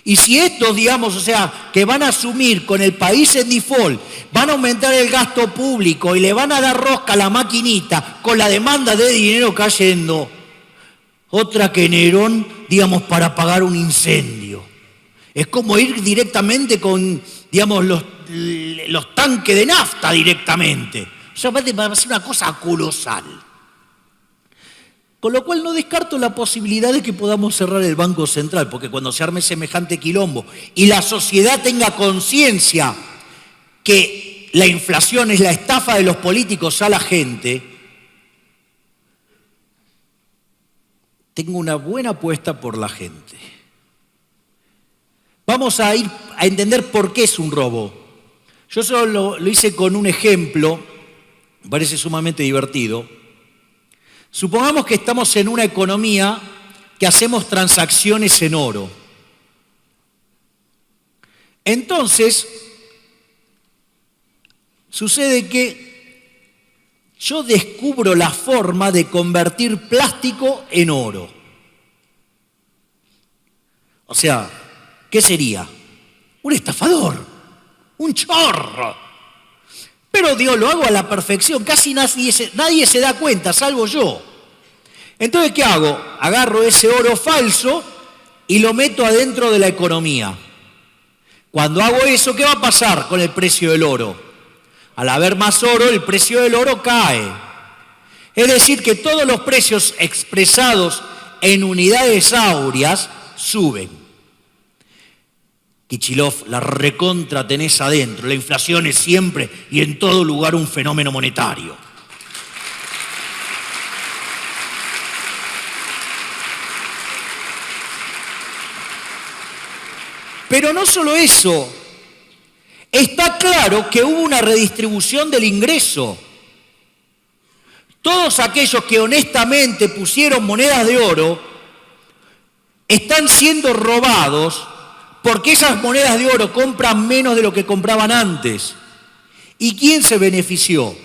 Y si estos, digamos, o sea, que van a asumir con el país en default, van a aumentar el gasto público y le van a dar rosca a la maquinita con la demanda de dinero cayendo, otra que Nerón, digamos, para pagar un incendio. Es como ir directamente con, digamos, los tanques de nafta directamente. O sea, va a ser una cosa colosal. Con lo cual no descarto la posibilidad de que podamos cerrar el Banco Central, porque cuando se arme semejante quilombo y la sociedad tenga conciencia que la inflación es la estafa de los políticos a la gente, tengo una buena apuesta por la gente. Vamos a ir a entender por qué es un robo. Yo solo lo hice con un ejemplo, me parece sumamente divertido. Supongamos que estamos en una economía que hacemos transacciones en oro. Entonces, sucede que yo descubro la forma de convertir plástico en oro. O sea, ¿qué sería? Un estafador, un chorro. Pero Dios, lo hago a la perfección, casi nadie se da cuenta, salvo yo. Entonces, ¿qué hago? Agarro ese oro falso y lo meto adentro de la economía. Cuando hago eso, ¿qué va a pasar con el precio del oro? Al haber más oro, el precio del oro cae. Es decir, que todos los precios expresados en unidades áureas suben. Kicillof, la recontra tenés adentro. La inflación es siempre y en todo lugar un fenómeno monetario. Pero no solo eso, está claro que hubo una redistribución del ingreso. Todos aquellos que honestamente pusieron monedas de oro están siendo robados porque esas monedas de oro compran menos de lo que compraban antes. ¿Y quién se benefició?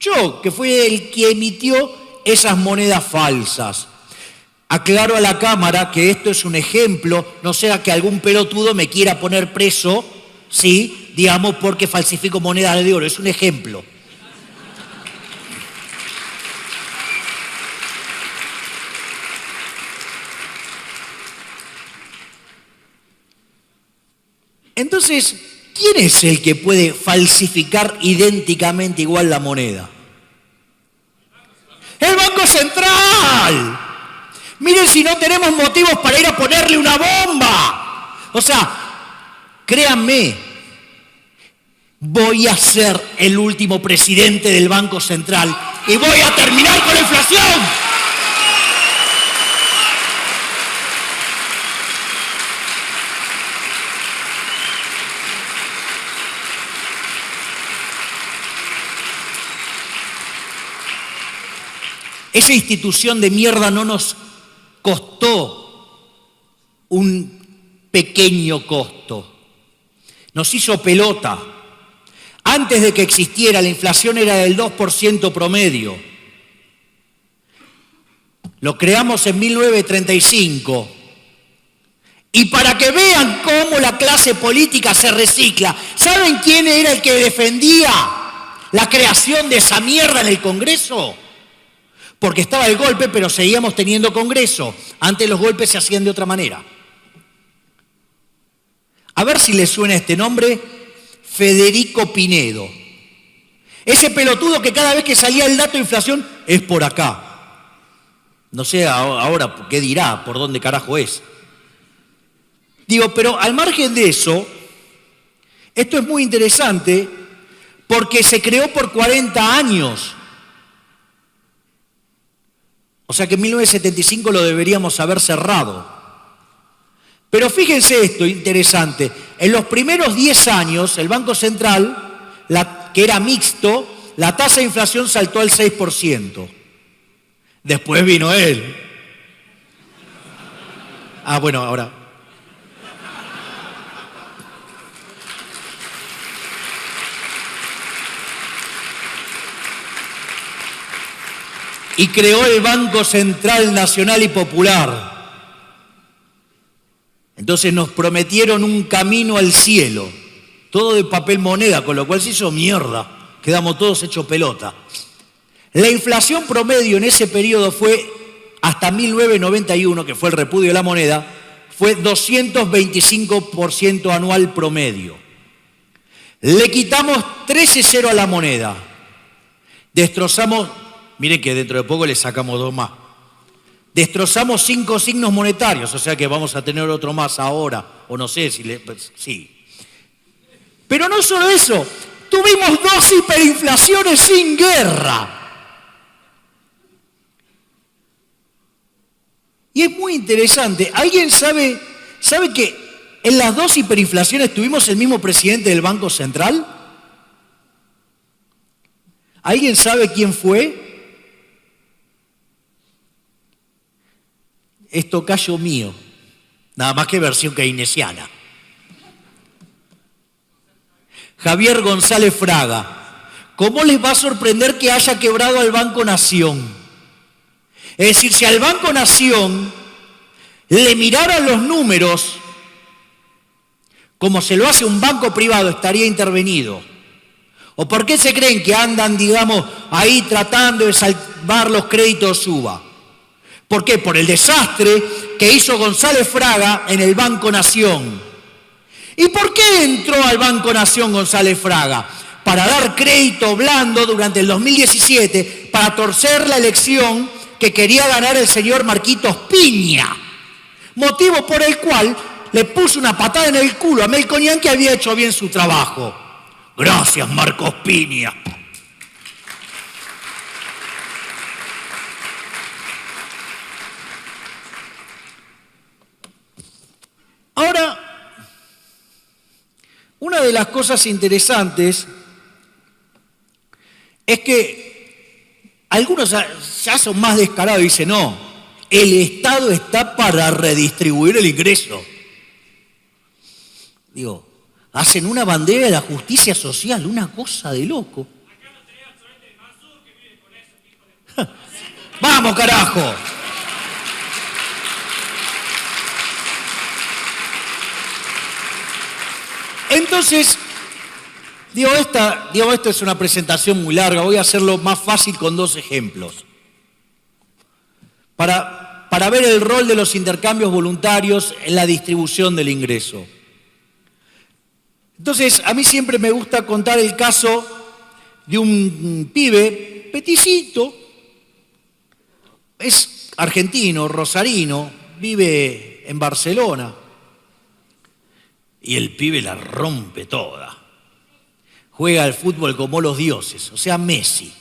Yo, que fui el que emitió esas monedas falsas. Aclaro a la Cámara que esto es un ejemplo, no sea que algún pelotudo me quiera poner preso, ¿sí? Digamos, porque falsifico monedas de oro. Es un ejemplo. Entonces, ¿quién es el que puede falsificar idénticamente igual la moneda? ¡El Banco Central! Miren si no tenemos motivos para ir a ponerle una bomba. O sea, créanme, voy a ser el último presidente del Banco Central y voy a terminar con la inflación. Esa institución de mierda no nos costó un pequeño costo. Nos hizo pelota. Antes de que existiera, la inflación era del 2% promedio. Lo creamos en 1935. Y para que vean cómo la clase política se recicla, ¿saben quién era el que defendía la creación de esa mierda en el Congreso? Porque estaba el golpe, pero seguíamos teniendo Congreso. Antes los golpes se hacían de otra manera. A ver si les suena este nombre, Federico Pinedo. Ese pelotudo que cada vez que salía el dato de inflación es por acá. No sé ahora qué dirá, por dónde carajo es. Digo, pero al margen de eso, esto es muy interesante porque se creó por 40 años. O sea que en 1975 lo deberíamos haber cerrado. Pero fíjense esto, interesante. en los primeros 10 años, el Banco Central, que era mixto, la tasa de inflación saltó al 6%. Después vino él. Ah, bueno, ahora. Y creó el Banco Central Nacional y Popular. Entonces nos prometieron un camino al cielo, todo de papel moneda, con lo cual se hizo mierda. Quedamos todos hechos pelota. La inflación promedio en ese periodo fue, hasta 1991, que fue el repudio de la moneda, fue 225% anual promedio. Le quitamos 13,0 a la moneda. Destrozamos, miren que dentro de poco le sacamos 2 más. Destrozamos 5 signos monetarios, o sea que vamos a tener otro más ahora, o no sé si sí. Pero no solo eso, tuvimos 2 hiperinflaciones sin guerra. Y es muy interesante. ¿Alguien sabe que en las 2 hiperinflaciones tuvimos el mismo presidente del Banco Central? ¿Alguien sabe quién fue? Es tocayo mío, nada más que versión keynesiana. Javier González Fraga. ¿Cómo les va a sorprender que haya quebrado al Banco Nación? Es decir, si al Banco Nación le miraran los números como se lo hace un banco privado, estaría intervenido. ¿O por qué se creen que andan, digamos, ahí tratando de salvar los créditos SUBA? ¿Por qué? Por el desastre que hizo González Fraga en el Banco Nación. ¿Y por qué entró al Banco Nación González Fraga? Para dar crédito blando durante el 2017, para torcer la elección que quería ganar el señor Marquitos Piña. Motivo por el cual le puso una patada en el culo a Melconian, que había hecho bien su trabajo. Gracias, Marcos Piña. Ahora, una de las cosas interesantes es que algunos ya son más descarados y dicen, no, el Estado está para redistribuir el ingreso. Digo, hacen una bandera de la justicia social, una cosa de loco. Acá no tenés absolutamente de Mansur que vive con eso, hijo de... ¡Vamos, carajo! Entonces, esto es una presentación muy larga, voy a hacerlo más fácil con 2 ejemplos. Para ver el rol de los intercambios voluntarios en la distribución del ingreso. Entonces, a mí siempre me gusta contar el caso de un pibe peticito, es argentino, rosarino, vive en Barcelona. Y el pibe la rompe toda. Juega al fútbol como los dioses, o sea, Messi.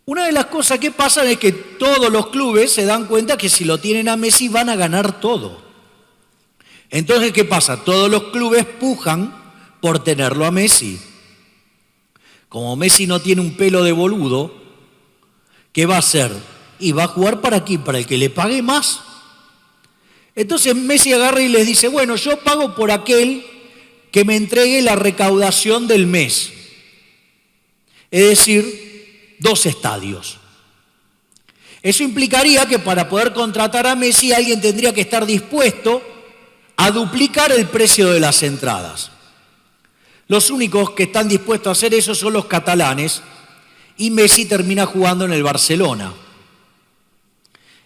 Una de las cosas que pasan es que todos los clubes se dan cuenta que si lo tienen a Messi van a ganar todo. Entonces, ¿qué pasa? Todos los clubes pujan por tenerlo a Messi. Como Messi no tiene un pelo de boludo, ¿qué va a hacer? Y va a jugar para quién, para el que le pague más. Entonces Messi agarra y les dice, bueno, yo pago por aquel que me entregue la recaudación del mes. Es decir, 2 estadios. Eso implicaría que para poder contratar a Messi alguien tendría que estar dispuesto a duplicar el precio de las entradas. Los únicos que están dispuestos a hacer eso son los catalanes y Messi termina jugando en el Barcelona.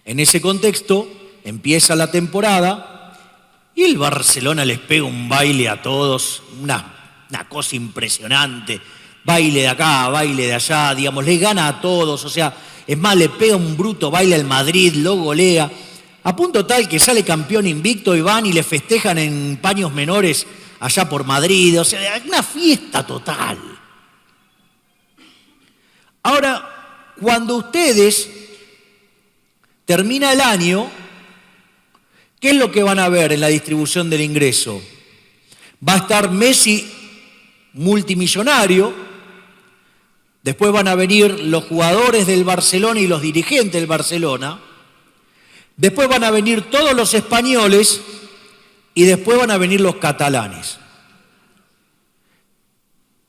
En ese contexto empieza la temporada y el Barcelona les pega un baile a todos, una cosa impresionante. Baile de acá, baile de allá, digamos, les gana a todos. O sea, es más, le pega un bruto baile al Madrid, lo golea. A punto tal que sale campeón invicto y van y le festejan en paños menores allá por Madrid. O sea, una fiesta total. Ahora, cuando ustedes termina el año, ¿Qué es lo que van a ver en la distribución del ingreso? Va a estar Messi multimillonario, después van a venir los jugadores del Barcelona y los dirigentes del Barcelona, después van a venir todos los españoles y después van a venir los catalanes.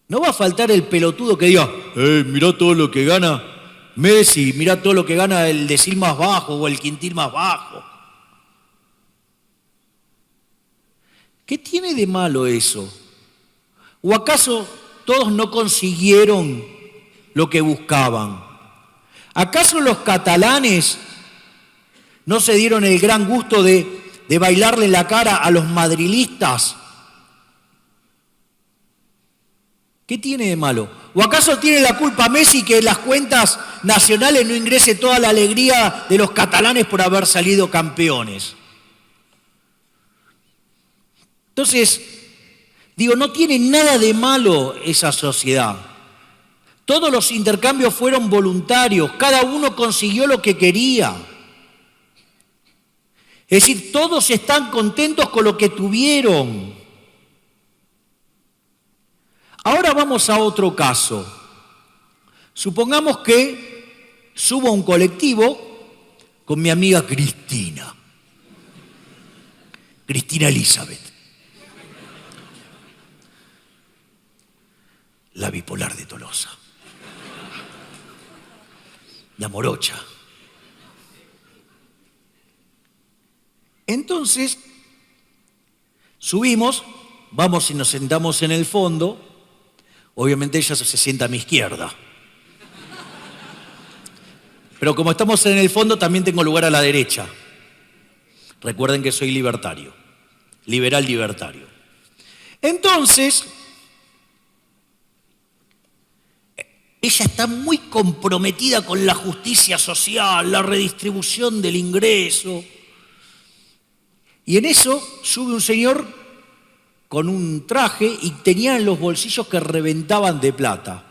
No va a faltar el pelotudo que diga, mirá todo lo que gana Messi, mirá todo lo que gana el decil más bajo o el quintil más bajo. ¿Qué tiene de malo eso? ¿O acaso todos no consiguieron lo que buscaban? ¿Acaso los catalanes no se dieron el gran gusto de bailarle la cara a los madrilistas? ¿Qué tiene de malo? ¿O acaso tiene la culpa Messi que en las cuentas nacionales no ingrese toda la alegría de los catalanes por haber salido campeones? Entonces, digo, no tiene nada de malo esa sociedad. Todos los intercambios fueron voluntarios, cada uno consiguió lo que quería. Es decir, todos están contentos con lo que tuvieron. Ahora vamos a otro caso. Supongamos que subo a un colectivo con mi amiga Cristina Elizabeth, la bipolar de Tolosa, la morocha. Entonces, subimos, vamos y nos sentamos en el fondo. Obviamente ella se sienta a mi izquierda. Pero como estamos en el fondo, también tengo lugar a la derecha. Recuerden que soy libertario, liberal libertario. Entonces, ella está muy comprometida con la justicia social, la redistribución del ingreso. Y en eso sube un señor con un traje y tenía en los bolsillos que reventaban de plata.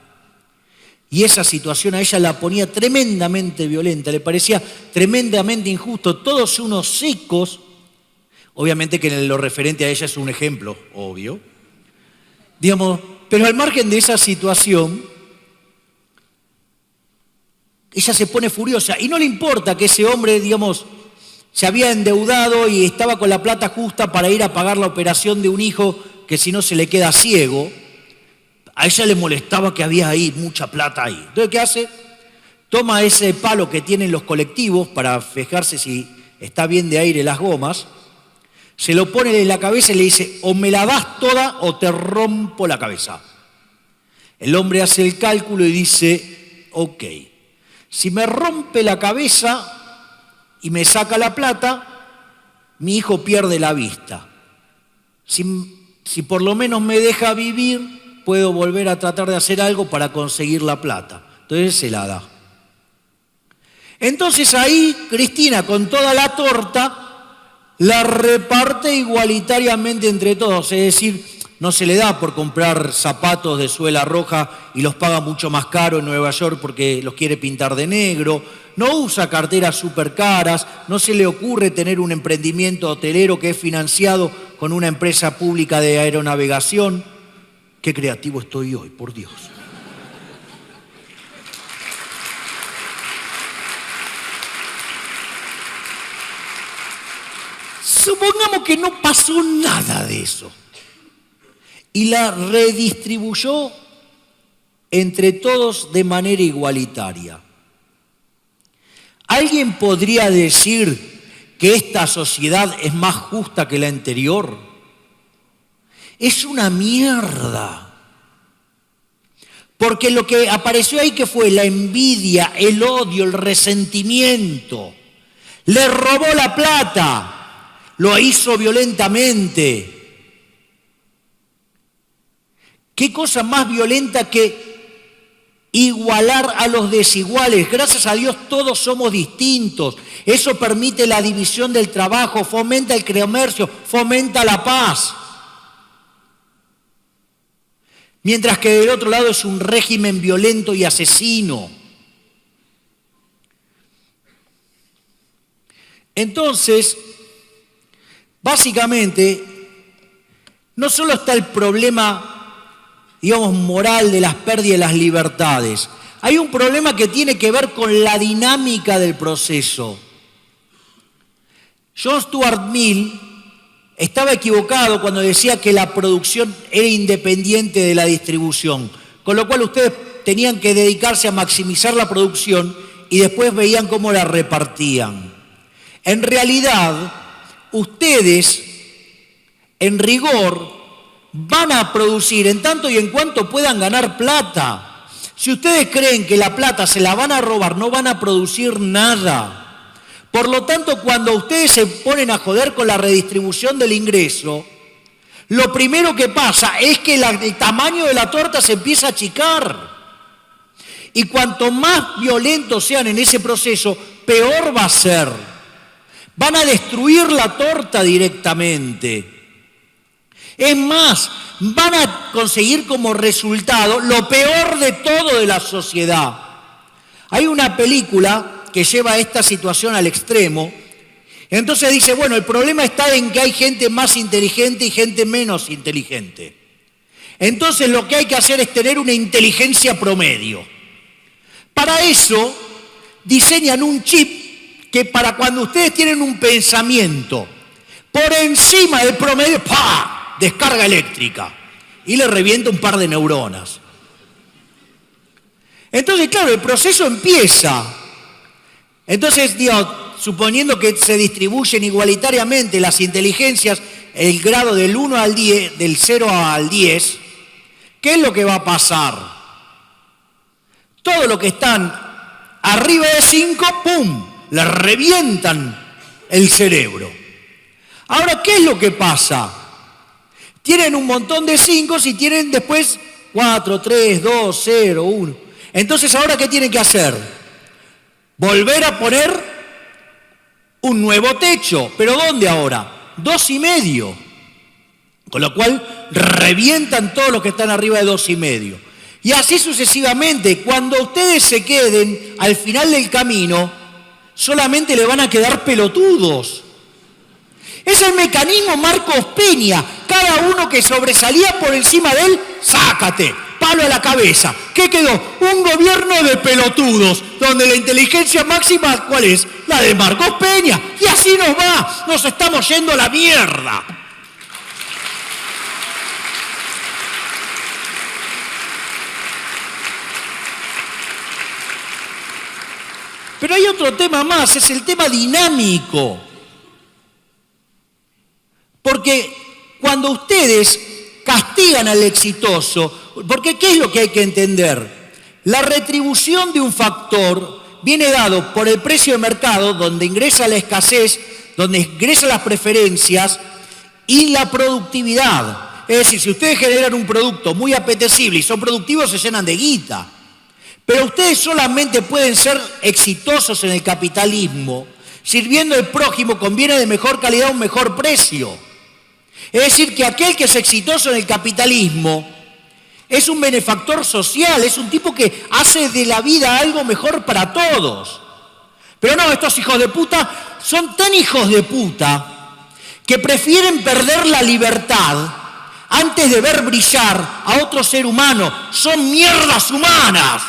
Y esa situación a ella la ponía tremendamente violenta, le parecía tremendamente injusto, todos unos secos. Obviamente que en lo referente a ella es un ejemplo, obvio. Digamos, pero al margen de esa situación, ella se pone furiosa y no le importa que ese hombre, digamos, se había endeudado y estaba con la plata justa para ir a pagar la operación de un hijo que si no se le queda ciego. A ella le molestaba que había ahí mucha plata ahí. Entonces, ¿qué hace? Toma ese palo que tienen los colectivos para fijarse si está bien de aire las gomas, se lo pone en la cabeza y le dice, o me la das toda o te rompo la cabeza. El hombre hace el cálculo y dice, ok, si me rompe la cabeza y me saca la plata, mi hijo pierde la vista. Si por lo menos me deja vivir, puedo volver a tratar de hacer algo para conseguir la plata. Entonces se la da. Entonces ahí Cristina, con toda la torta, la reparte igualitariamente entre todos. Es decir, no se le da por comprar zapatos de suela roja y los paga mucho más caro en Nueva York porque los quiere pintar de negro. No usa carteras súper caras, no se le ocurre tener un emprendimiento hotelero que es financiado con una empresa pública de aeronavegación. Qué creativo estoy hoy, por Dios. Supongamos que no pasó nada de eso y la redistribuyó entre todos de manera igualitaria. ¿Alguien podría decir que esta sociedad es más justa que la anterior? Es una mierda. Porque lo que apareció ahí que fue la envidia, el odio, el resentimiento. Le robó la plata, lo hizo violentamente. ¿Qué cosa más violenta que igualar a los desiguales? Gracias a Dios todos somos distintos. Eso permite la división del trabajo, fomenta el comercio, fomenta la paz. Mientras que del otro lado es un régimen violento y asesino. Entonces, Básicamente, no solo está el problema, digamos, moral de las pérdidas de las libertades, hay un problema que tiene que ver con la dinámica del proceso. John Stuart Mill estaba equivocado cuando decía que la producción era independiente de la distribución, con lo cual ustedes tenían que dedicarse a maximizar la producción y después veían cómo la repartían. En realidad, ustedes, en rigor, van a producir en tanto y en cuanto puedan ganar plata. Si ustedes creen que la plata se la van a robar, no van a producir nada. Por lo tanto, cuando ustedes se ponen a joder con la redistribución del ingreso, lo primero que pasa es que el tamaño de la torta se empieza a achicar. Y cuanto más violentos sean en ese proceso, peor va a ser. Van a destruir la torta directamente. Es más, van a conseguir como resultado lo peor de todo de la sociedad. Hay una película que lleva esta situación al extremo. Entonces dice, bueno, el problema está en que hay gente más inteligente y gente menos inteligente. Entonces lo que hay que hacer es tener una inteligencia promedio. Para eso diseñan un chip que para cuando ustedes tienen un pensamiento por encima del promedio, ¡pah!, descarga eléctrica y le revienta un par de neuronas. Entonces, claro, el proceso empieza. Entonces, suponiendo que se distribuyen igualitariamente las inteligencias, el grado del 1 al 10, del 0 al 10, ¿qué es lo que va a pasar? Todo lo que están arriba de 5, ¡pum!, le revientan el cerebro. Ahora, ¿qué es lo que pasa? Tienen un montón de 5 y tienen después 4, 3, 2, 0, 1. Entonces, ¿ahora qué tienen que hacer? Volver a poner un nuevo techo. ¿Pero dónde ahora? 2,5. Con lo cual, revientan todos los que están arriba de 2,5. Y así sucesivamente. Cuando ustedes se queden al final del camino, solamente le van a quedar pelotudos. Es el mecanismo Marcos Peña. Cada uno que sobresalía por encima de él, sácate, palo a la cabeza. ¿Qué quedó? Un gobierno de pelotudos, donde la inteligencia máxima, ¿cuál es? La de Marcos Peña. Y así nos va, nos estamos yendo a la mierda. Pero hay otro tema más, es el tema dinámico. Porque cuando ustedes castigan al exitoso, porque ¿qué es lo que hay que entender? La retribución de un factor viene dado por el precio de mercado, donde ingresa la escasez, donde ingresan las preferencias y la productividad. Es decir, si ustedes generan un producto muy apetecible y son productivos, se llenan de guita. Pero ustedes solamente pueden ser exitosos en el capitalismo sirviendo al prójimo con bienes de mejor calidad a un mejor precio. Es decir, que aquel que es exitoso en el capitalismo es un benefactor social, es un tipo que hace de la vida algo mejor para todos. Pero no, estos hijos de puta son tan hijos de puta que prefieren perder la libertad antes de ver brillar a otro ser humano. Son mierdas humanas.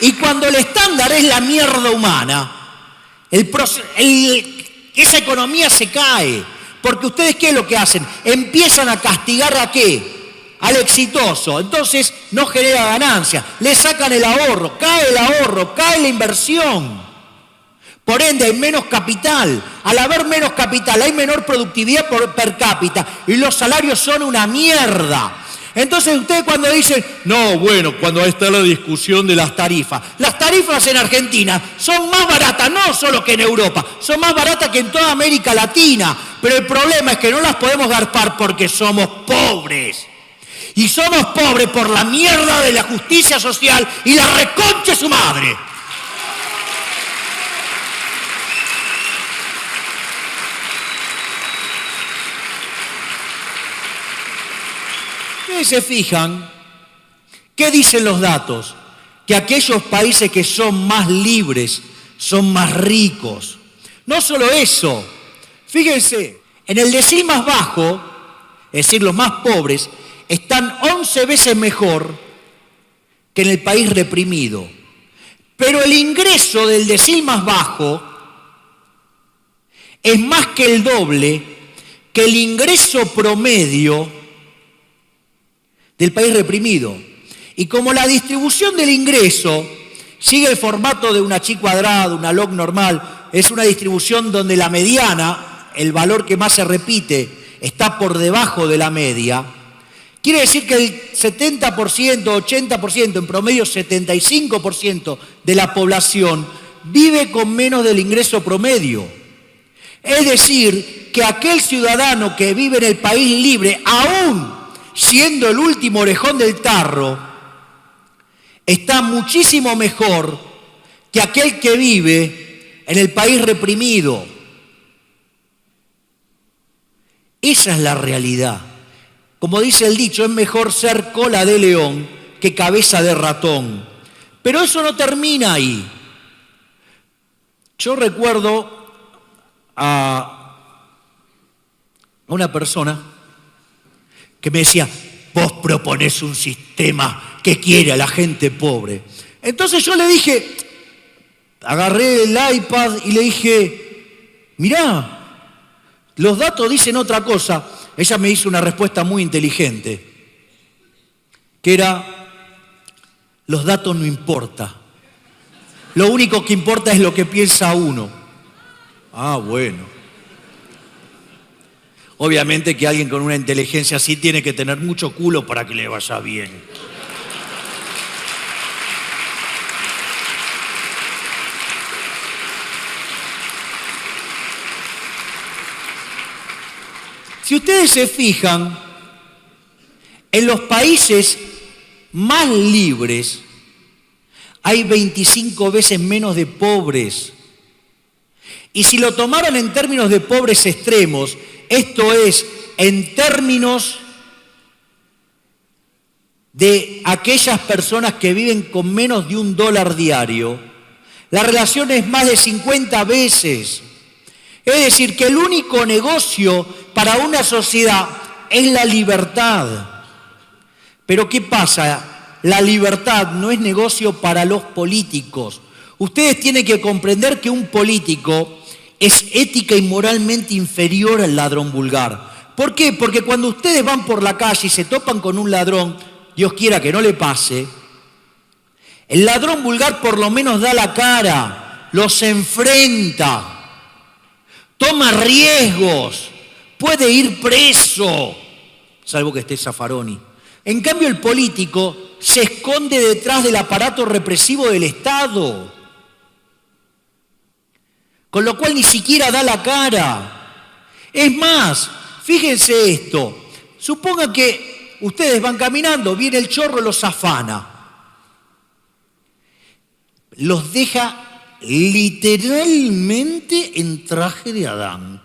Y cuando el estándar es la mierda humana, esa economía se cae. Porque ustedes, ¿qué es lo que hacen? Empiezan a castigar ¿a qué? Al exitoso. Entonces no genera ganancia. Le sacan el ahorro, cae la inversión. Por ende hay menos capital. Al haber menos capital hay menor productividad per cápita. Y los salarios son una mierda. Entonces ustedes cuando dicen, no, bueno, cuando está la discusión de las tarifas en Argentina son más baratas, no solo que en Europa, son más baratas que en toda América Latina, pero el problema es que no las podemos garpar porque somos pobres. Y somos pobres por la mierda de la justicia social y la reconcha de su madre. Ustedes se fijan, ¿qué dicen los datos? que aquellos países que son más libres son más ricos. No solo eso, fíjense, en el decil más bajo, es decir, los más pobres, están 11 veces mejor que en el país reprimido. Pero el ingreso del decil más bajo es más que el doble que el ingreso promedio del país reprimido. Y como la distribución del ingreso sigue el formato de una chi cuadrada, una log normal, es una distribución donde la mediana, el valor que más se repite, está por debajo de la media, quiere decir que el 70%, 80%, en promedio 75% de la población vive con menos del ingreso promedio. Es decir, que aquel ciudadano que vive en el país libre, aún siendo el último orejón del tarro, está muchísimo mejor que aquel que vive en el país reprimido. Esa es la realidad. Como dice el dicho, es mejor ser cola de león que cabeza de ratón. Pero eso no termina ahí. Yo recuerdo a una persona que me decía, vos proponés un sistema que quiere a la gente pobre. Entonces yo le dije, agarré el iPad y le dije, mirá, los datos dicen otra cosa. Ella me hizo una respuesta muy inteligente, que era, los datos no importan. Lo único que importa es lo que piensa uno. Ah, bueno. Obviamente que alguien con una inteligencia así tiene que tener mucho culo para que le vaya bien. Si ustedes se fijan, en los países más libres hay 25 veces menos de pobres. Y si lo tomaran en términos de pobres extremos, esto es, en términos de aquellas personas que viven con menos de $1 diario, la relación es más de 50 veces. Es decir, que el único negocio para una sociedad es la libertad. Pero ¿qué pasa? La libertad no es negocio para los políticos. Ustedes tienen que comprender que un político es ética y moralmente inferior al ladrón vulgar. ¿Por qué? Porque cuando ustedes van por la calle y se topan con un ladrón, Dios quiera que no le pase, el ladrón vulgar por lo menos da la cara, los enfrenta, toma riesgos, puede ir preso, salvo que esté Zaffaroni. En cambio, el político se esconde detrás del aparato represivo del Estado, con lo cual ni siquiera da la cara. Es más, fíjense esto, supongan que ustedes van caminando, viene el chorro, los afana, los deja literalmente en traje de Adán.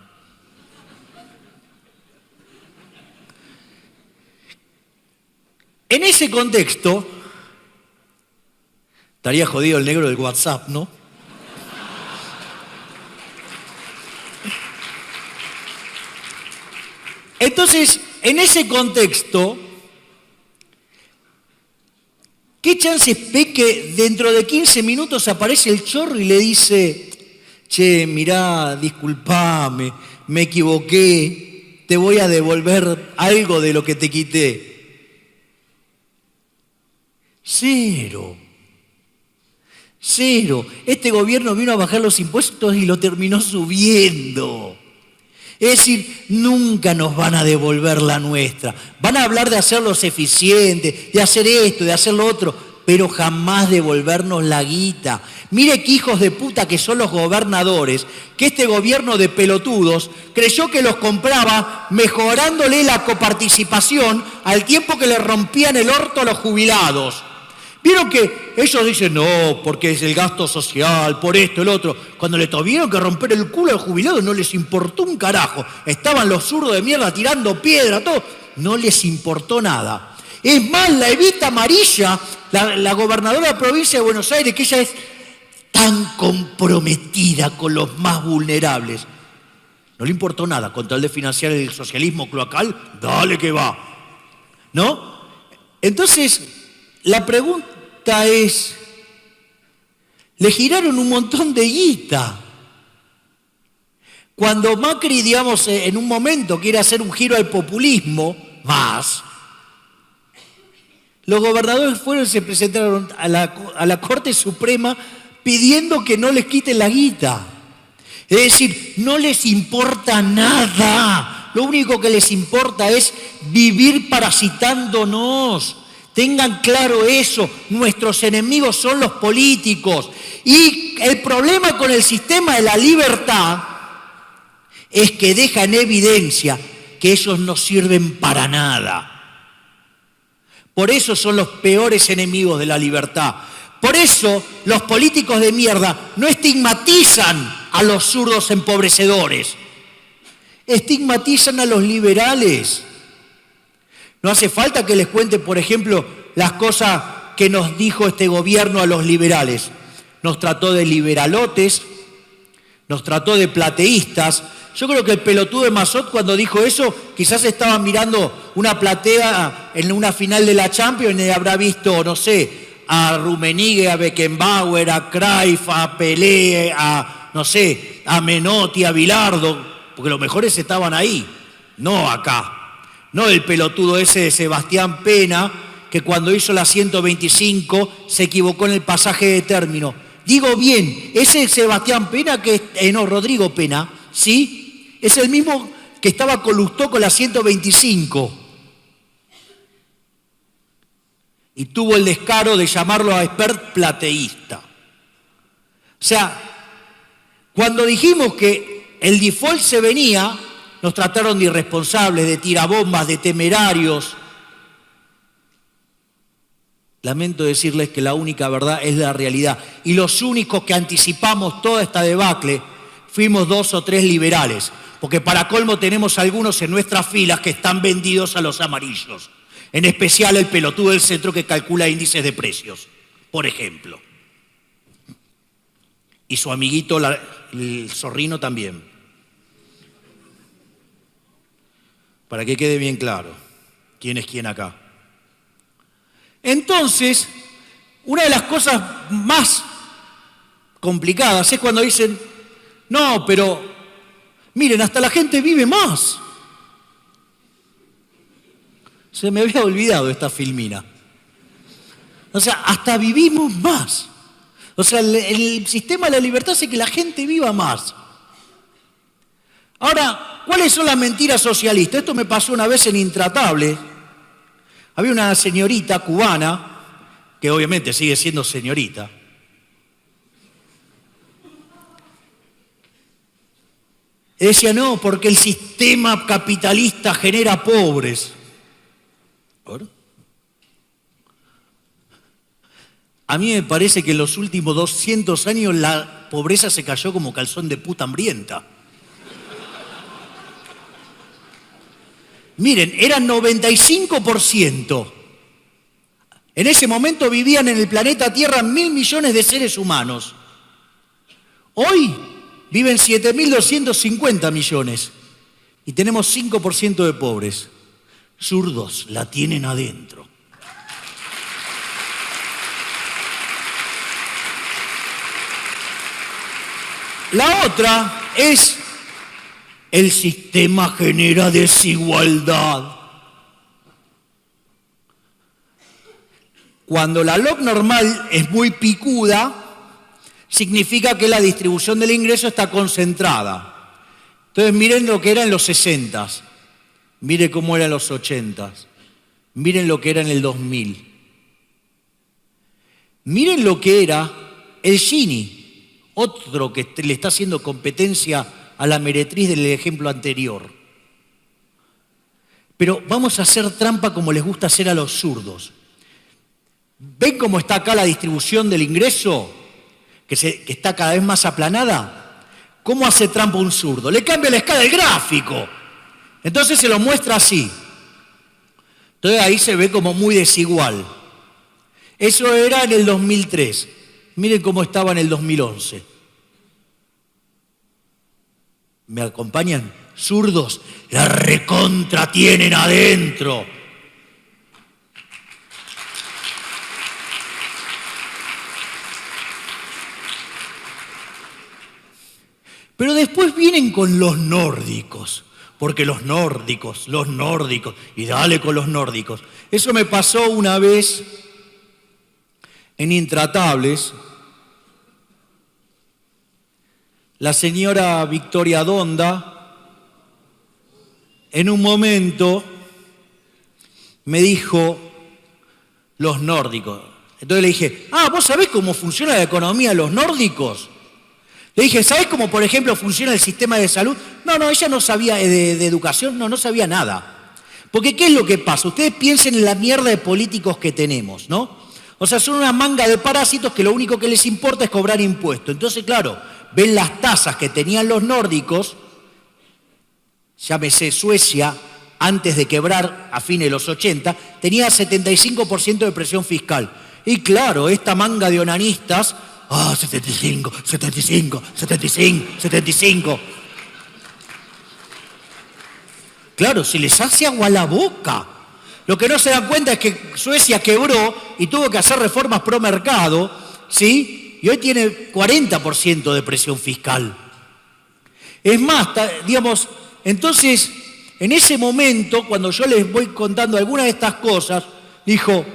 En ese contexto, estaría jodido el negro del WhatsApp, ¿no? Entonces, en ese contexto, ¿qué chances ve que dentro de 15 minutos aparece el chorro y le dice, che, mirá, disculpame, me equivoqué, te voy a devolver algo de lo que te quité? Cero. Cero. Este gobierno vino a bajar los impuestos y lo terminó subiendo. Es decir, nunca nos van a devolver la nuestra. Van a hablar de hacerlos eficientes, de hacer esto, de hacer lo otro, pero jamás devolvernos la guita. Mire qué hijos de puta que son los gobernadores, que este gobierno de pelotudos creyó que los compraba mejorándole la coparticipación al tiempo que le rompían el orto a los jubilados. ¿Vieron que ellos dicen, no, porque es el gasto social, por esto, el otro? Cuando le tuvieron que romper el culo al jubilado no les importó un carajo. Estaban los zurdos de mierda tirando piedra, todo. No les importó nada. Es más, la Evita Amarilla, la gobernadora de la provincia de Buenos Aires, que ella es tan comprometida con los más vulnerables, no le importó nada con tal de financiar el socialismo cloacal, dale que va, ¿no? Entonces, la pregunta es, le giraron un montón de guita. Cuando Macri, digamos, en un momento quiere hacer un giro al populismo, más, los gobernadores fueron y se presentaron a la Corte Suprema pidiendo que no les quiten la guita. Es decir, no les importa nada. Lo único que les importa es vivir parasitándonos. Tengan claro eso. Nuestros enemigos son los políticos. Y el problema con el sistema de la libertad es que deja en evidencia que ellos no sirven para nada. Por eso son los peores enemigos de la libertad. Por eso los políticos de mierda no estigmatizan a los zurdos empobrecedores. Estigmatizan a los liberales. No hace falta que les cuente, por ejemplo, las cosas que nos dijo este gobierno a los liberales. Nos trató de liberalotes, nos trató de plateístas. Yo creo que el pelotudo de Massot, cuando dijo eso, quizás estaba mirando una platea en una final de la Champions y habrá visto, no sé, a Rummenigge, a Beckenbauer, a Cruyff, a Pelé, no sé, a Menotti, a Bilardo, porque los mejores estaban ahí, no acá. No el pelotudo ese de Sebastián Pena, que cuando hizo la 125 se equivocó en el pasaje de término. Digo bien, ese Sebastián Pena, Rodrigo Pena, ¿sí? Es el mismo que estaba con Lustó con la 125. Y tuvo el descaro de llamarlo a expert plateísta. O sea, cuando dijimos que el default se venía, nos trataron de irresponsables, de tirabombas, de temerarios. Lamento decirles que la única verdad es la realidad. Y los únicos que anticipamos toda esta debacle fuimos 2 o 3 liberales. Porque para colmo tenemos algunos en nuestras filas que están vendidos a los amarillos. En especial el pelotudo del centro que calcula índices de precios, por ejemplo. Y su amiguito, el Zorrino, también. Para que quede bien claro quién es quién acá. Entonces, una de las cosas más complicadas es cuando dicen, no, pero miren, hasta la gente vive más. Se me había olvidado esta filmina. O sea, hasta vivimos más. O sea, el sistema de la libertad hace que la gente viva más. Ahora, ¿cuáles son las mentiras socialistas? Esto me pasó una vez en Intratable. Había una señorita cubana, que obviamente sigue siendo señorita, y decía, no, porque el sistema capitalista genera pobres. ¿Ahora? A mí me parece que en los últimos 200 años la pobreza se cayó como calzón de puta hambrienta. Miren, eran 95%. En ese momento vivían en el planeta Tierra 1.000 millones de seres humanos. Hoy viven 7.250 millones y tenemos 5% de pobres. Zurdos, la tienen adentro. La otra es el sistema genera desigualdad. Cuando la log normal es muy picuda, significa que la distribución del ingreso está concentrada. Entonces miren lo que era en los 60s, miren cómo era en los 80s, miren lo que era en el 2000. Miren lo que era el Gini, otro que le está haciendo competencia a la meretriz del ejemplo anterior. Pero vamos a hacer trampa como les gusta hacer a los zurdos. ¿Ven cómo está acá la distribución del ingreso? Que está cada vez más aplanada. ¿Cómo hace trampa un zurdo? Le cambia la escala del gráfico. Entonces se lo muestra así. Entonces ahí se ve como muy desigual. Eso era en el 2003. Miren cómo estaba en el 2011. ¿Me acompañan? Zurdos, la recontra tienen adentro. Pero después vienen con los nórdicos, porque los nórdicos, y dale con los nórdicos. Eso me pasó una vez en Intratables. La señora Victoria Donda, en un momento, me dijo los nórdicos. Entonces le dije, ¿vos sabés cómo funciona la economía de los nórdicos? Le dije, ¿sabés cómo, por ejemplo, funciona el sistema de salud? No, ella no sabía de educación, no sabía nada. Porque, ¿qué es lo que pasa? Ustedes piensen en la mierda de políticos que tenemos, ¿no? O sea, son una manga de parásitos que lo único que les importa es cobrar impuestos. Entonces, claro, ven las tasas que tenían los nórdicos, llámese Suecia, antes de quebrar a fines de los 80, tenía 75% de presión fiscal. Y claro, esta manga de onanistas, 75. Claro, se les hace agua a la boca. Lo que no se dan cuenta es que Suecia quebró y tuvo que hacer reformas pro mercado, ¿sí? Y hoy tiene 40% de presión fiscal. Es más, digamos, entonces, en ese momento, cuando yo les voy contando algunas de estas cosas, dijo,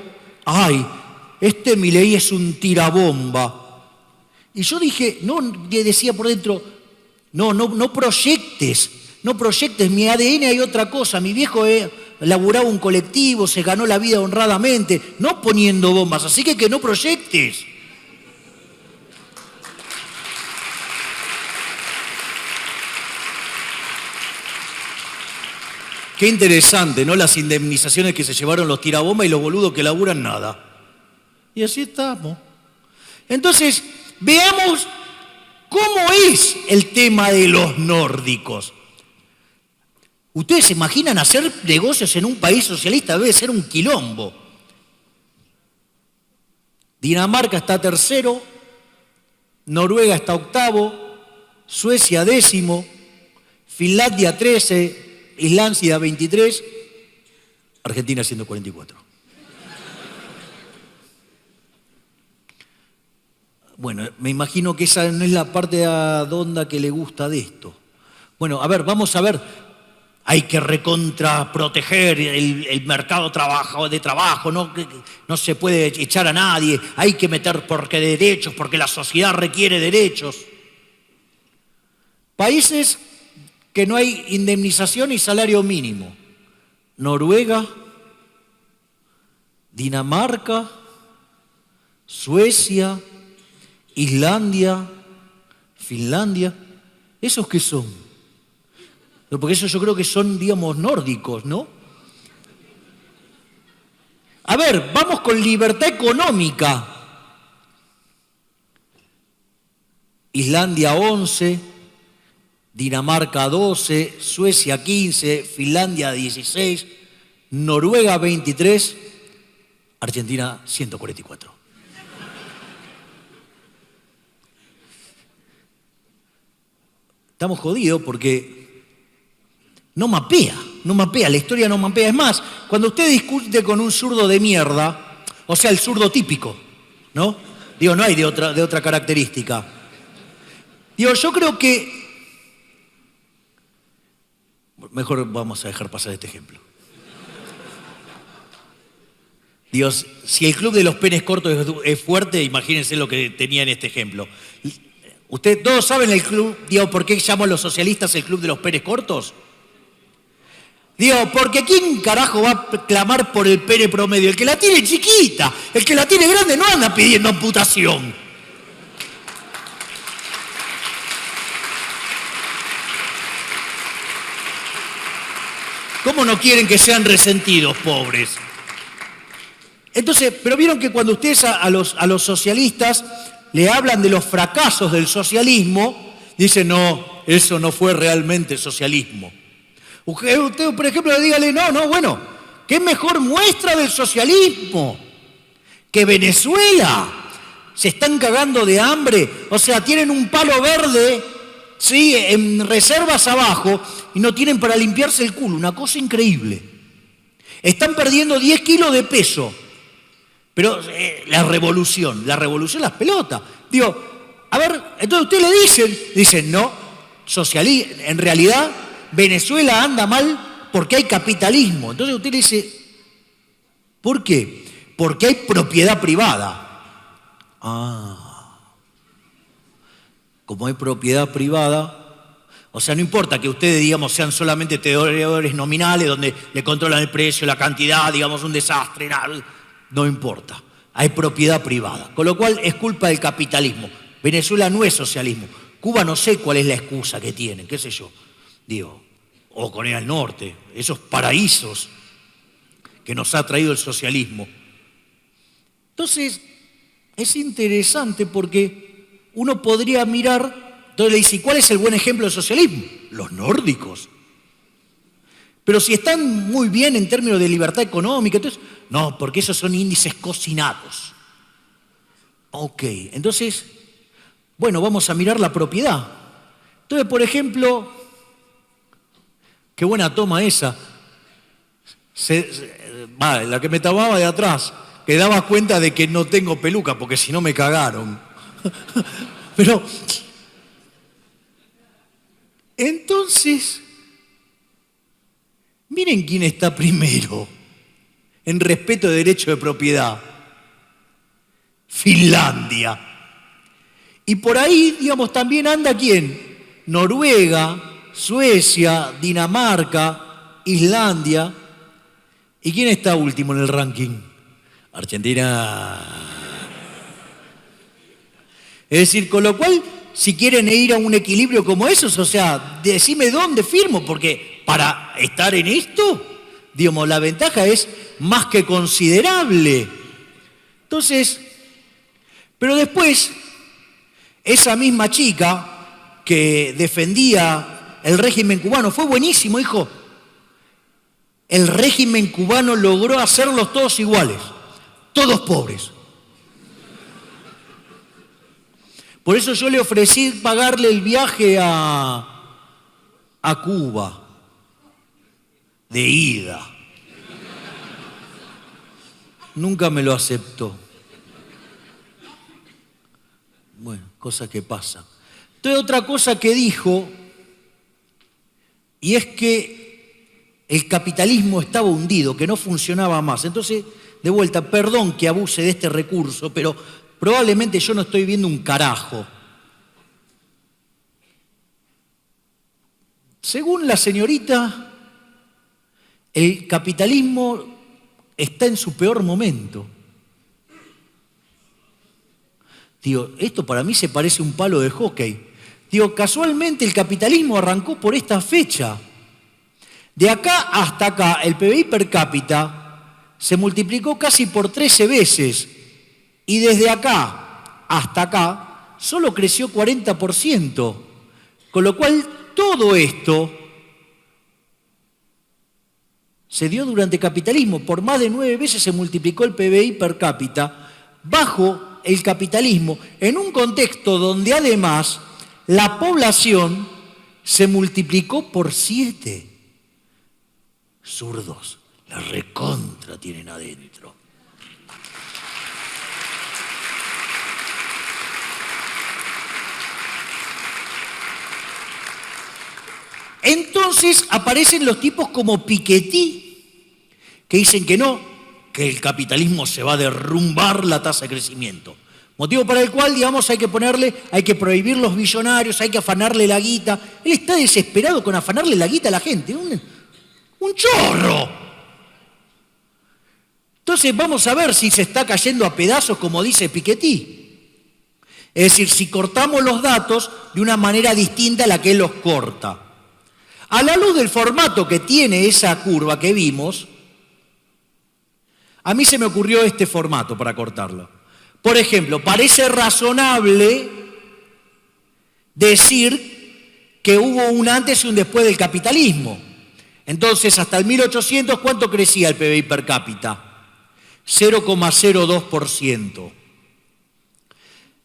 este Milei es un tirabomba. Y yo dije, decía por dentro, no proyectes, mi ADN hay otra cosa, mi viejo laburaba un colectivo, se ganó la vida honradamente, no poniendo bombas, así que no proyectes. Qué interesante, ¿no? Las indemnizaciones que se llevaron los tirabombas y los boludos que laburan nada. Y así estamos. Entonces, veamos cómo es el tema de los nórdicos. ¿Ustedes se imaginan hacer negocios en un país socialista? Debe ser un quilombo. Dinamarca está tercero, Noruega está octavo, Suecia 10º, Finlandia 13, Islandia 23, Argentina 144. Bueno, me imagino que esa no es la parte a Donda que le gusta de esto. Bueno, a ver, vamos a ver. Hay que recontraproteger el mercado de trabajo, no se puede echar a nadie, hay que meter derechos, porque la sociedad requiere derechos. Países que no hay indemnización y salario mínimo. Noruega, Dinamarca, Suecia, Islandia, Finlandia. ¿Esos qué son? Porque esos yo creo que son, digamos, nórdicos, ¿no? A ver, vamos con libertad económica. Islandia 11, Dinamarca 12, Suecia 15, Finlandia 16, Noruega 23, Argentina 144. Estamos jodidos porque no mapea, la historia no mapea. Es más, cuando usted discute con un zurdo de mierda, o sea, el zurdo típico, ¿no? Digo, no hay de otra característica. Digo, yo creo que... Mejor vamos a dejar pasar este ejemplo. Dios, si el club de los penes cortos es fuerte, imagínense lo que tenía en este ejemplo. ¿Ustedes todos saben el club, digo, por qué llaman los socialistas el club de los penes cortos? Digo, porque ¿quién carajo va a clamar por el pene promedio? El que la tiene chiquita, el que la tiene grande no anda pidiendo amputación. ¿Cómo no quieren que sean resentidos, pobres? Entonces, pero vieron que cuando ustedes a los socialistas le hablan de los fracasos del socialismo, dicen, no, eso no fue realmente socialismo. Usted, por ejemplo, dígale, bueno, ¿Qué mejor muestra del socialismo que Venezuela? Se están cagando de hambre, o sea, tienen un palo verde, ¿sí?, en reservas abajo y no tienen para limpiarse el culo, una cosa increíble. Están perdiendo 10 kilos de peso, pero la revolución las pelotas. Digo, a ver, entonces ustedes dicen, no, en realidad Venezuela anda mal porque hay capitalismo. Entonces usted le dice, ¿por qué? Porque hay propiedad privada. Como hay propiedad privada, o sea, no importa que ustedes, digamos, sean solamente tenedores nominales donde le controlan el precio, la cantidad, digamos, un desastre, no importa. Hay propiedad privada, con lo cual es culpa del capitalismo. Venezuela no es socialismo. Cuba no sé cuál es la excusa que tienen, qué sé yo, digo, o Corea del Norte, esos paraísos que nos ha traído el socialismo. Entonces, es interesante porque uno podría mirar, entonces le dice, ¿cuál es el buen ejemplo de socialismo? Los nórdicos. Pero si están muy bien en términos de libertad económica, entonces, no, porque esos son índices cocinados. Ok, entonces, bueno, vamos a mirar la propiedad. Entonces, por ejemplo, qué buena toma esa. La que me tomaba de atrás, que daba cuenta de que no tengo peluca, porque si no me cagaron. Pero, entonces, miren quién está primero en respeto de derecho de propiedad. Finlandia. Y por ahí, digamos, también anda ¿quién? Noruega, Suecia, Dinamarca, Islandia. ¿Y quién está último en el ranking? Argentina. Es decir, con lo cual, si quieren ir a un equilibrio como esos, o sea, decime dónde firmo, porque para estar en esto, digamos, la ventaja es más que considerable. Entonces, pero después, esa misma chica que defendía el régimen cubano, fue buenísimo, hijo. El régimen cubano logró hacerlos todos iguales, todos pobres. Por eso yo le ofrecí pagarle el viaje a Cuba, de ida. Nunca me lo aceptó. Bueno, cosa que pasa. Entonces, otra cosa que dijo, y es que el capitalismo estaba hundido, que no funcionaba más. Entonces, de vuelta, perdón que abuse de este recurso, pero probablemente yo no estoy viendo un carajo. Según la señorita, el capitalismo está en su peor momento. Digo, esto para mí se parece a un palo de hockey. Digo, casualmente el capitalismo arrancó por esta fecha. De acá hasta acá, el PBI per cápita se multiplicó casi por 13 veces. Y desde acá hasta acá, solo creció 40%. Con lo cual, todo esto se dio durante el capitalismo. Por más de 9 veces se multiplicó el PBI per cápita bajo el capitalismo, en un contexto donde además la población se multiplicó por 7. Zurdos, la recontra tienen adentro. Entonces aparecen los tipos como Piketty, que dicen que no, que el capitalismo se va a derrumbar la tasa de crecimiento. Motivo para el cual, digamos, hay que prohibir los billonarios, hay que afanarle la guita. Él está desesperado con afanarle la guita a la gente. Un chorro. Entonces vamos a ver si se está cayendo a pedazos, como dice Piketty. Es decir, si cortamos los datos de una manera distinta a la que él los corta. A la luz del formato que tiene esa curva que vimos, a mí se me ocurrió este formato para cortarlo. Por ejemplo, parece razonable decir que hubo un antes y un después del capitalismo. Entonces, hasta el 1800, ¿cuánto crecía el PBI per cápita? 0,02%.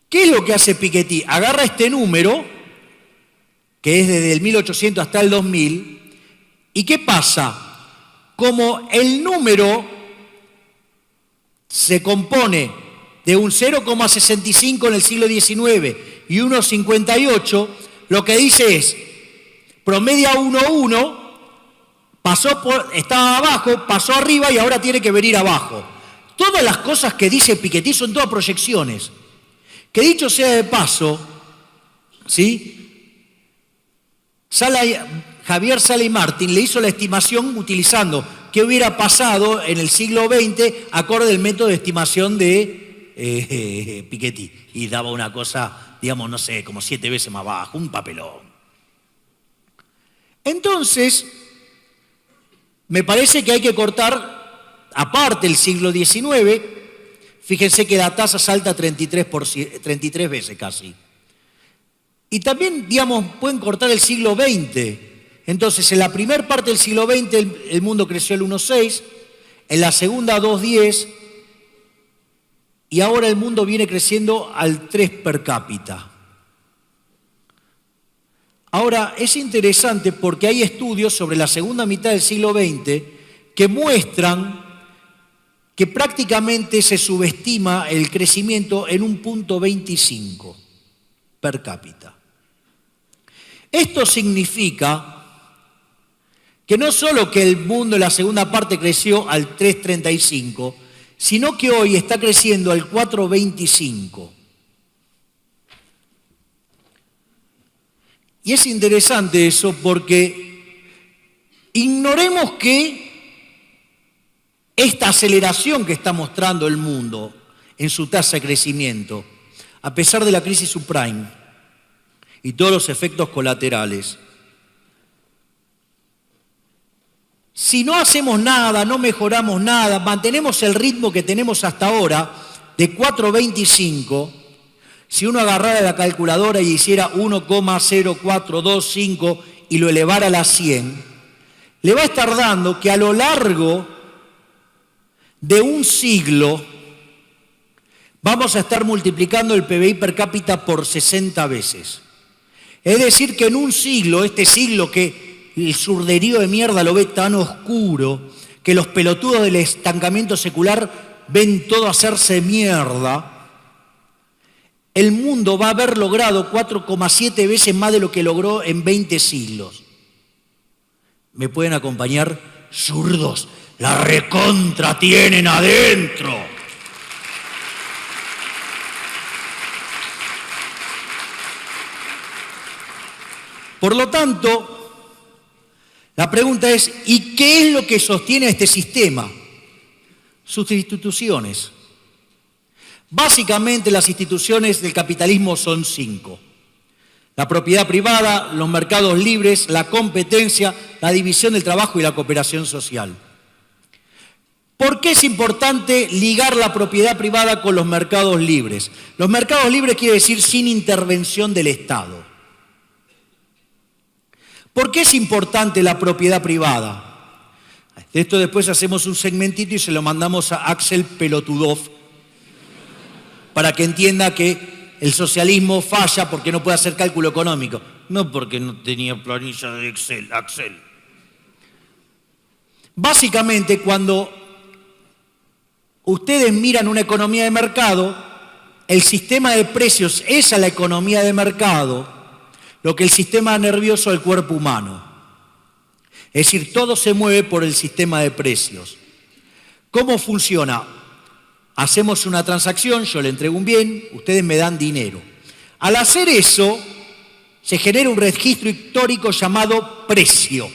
¿Qué es lo que hace Piketty? Agarra este número, que es desde el 1800 hasta el 2000, ¿y qué pasa? Como el número se compone de un 0,65 en el siglo XIX y 1,58, lo que dice es, promedia 1,1, estaba abajo, pasó arriba y ahora tiene que venir abajo. Todas las cosas que dice Piketty son todas proyecciones. Que dicho sea de paso, ¿sí? Javier Sala y Martin le hizo la estimación utilizando qué hubiera pasado en el siglo XX acorde al método de estimación de Piketty. Y daba una cosa, digamos, no sé, como 7 veces más bajo, un papelón. Entonces, me parece que hay que cortar, aparte el siglo XIX, fíjense que la tasa salta 33 veces casi. Y también, digamos, pueden cortar el siglo XX. Entonces, en la primera parte del siglo XX el mundo creció el 1,6, en la segunda 2,10, y ahora el mundo viene creciendo al 3 per cápita. Ahora, es interesante porque hay estudios sobre la segunda mitad del siglo XX que muestran que prácticamente se subestima el crecimiento en 1,25 per cápita. Esto significa que no solo que el mundo en la segunda parte creció al 3,35, sino que hoy está creciendo al 4,25. Y es interesante eso porque ignoremos que esta aceleración que está mostrando el mundo en su tasa de crecimiento, a pesar de la crisis subprime y todos los efectos colaterales, si no hacemos nada, no mejoramos nada, mantenemos el ritmo que tenemos hasta ahora de 4,25, si uno agarrara la calculadora y hiciera 1,0425 y lo elevara a la 100, le va a estar dando que a lo largo de un siglo vamos a estar multiplicando el PBI per cápita por 60 veces. Es decir, que en un siglo, este siglo que el surderío de mierda lo ve tan oscuro, que los pelotudos del estancamiento secular ven todo hacerse mierda, el mundo va a haber logrado 4,7 veces más de lo que logró en 20 siglos. ¿Me pueden acompañar? Zurdos, la recontra tienen adentro. Por lo tanto, la pregunta es, ¿y qué es lo que sostiene a este sistema? Sus instituciones. Básicamente las instituciones del capitalismo son 5. La propiedad privada, los mercados libres, la competencia, la división del trabajo y la cooperación social. ¿Por qué es importante ligar la propiedad privada con los mercados libres? Los mercados libres quiere decir sin intervención del Estado. ¿Por qué es importante la propiedad privada? De esto después hacemos un segmentito y se lo mandamos a Axel Pelotudov para que entienda que el socialismo falla porque no puede hacer cálculo económico. No porque no tenía planilla de Excel, Axel. Básicamente, cuando ustedes miran una economía de mercado, el sistema de precios es a la economía de mercado lo que el sistema nervioso del cuerpo humano. Es decir, todo se mueve por el sistema de precios. ¿Cómo funciona? Hacemos una transacción, yo le entrego un bien, ustedes me dan dinero. Al hacer eso, se genera un registro histórico llamado precio.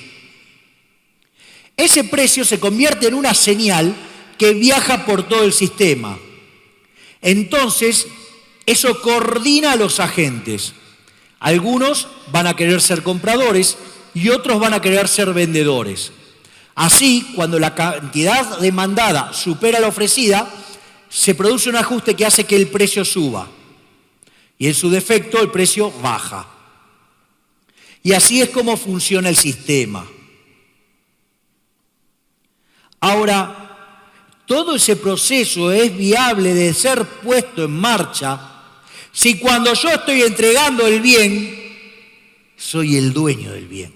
Ese precio se convierte en una señal que viaja por todo el sistema. Entonces, eso coordina a los agentes. Algunos van a querer ser compradores y otros van a querer ser vendedores. Así, cuando la cantidad demandada supera la ofrecida, se produce un ajuste que hace que el precio suba. Y en su defecto, el precio baja. Y así es como funciona el sistema. Ahora, todo ese proceso es viable de ser puesto en marcha si cuando yo estoy entregando el bien, soy el dueño del bien.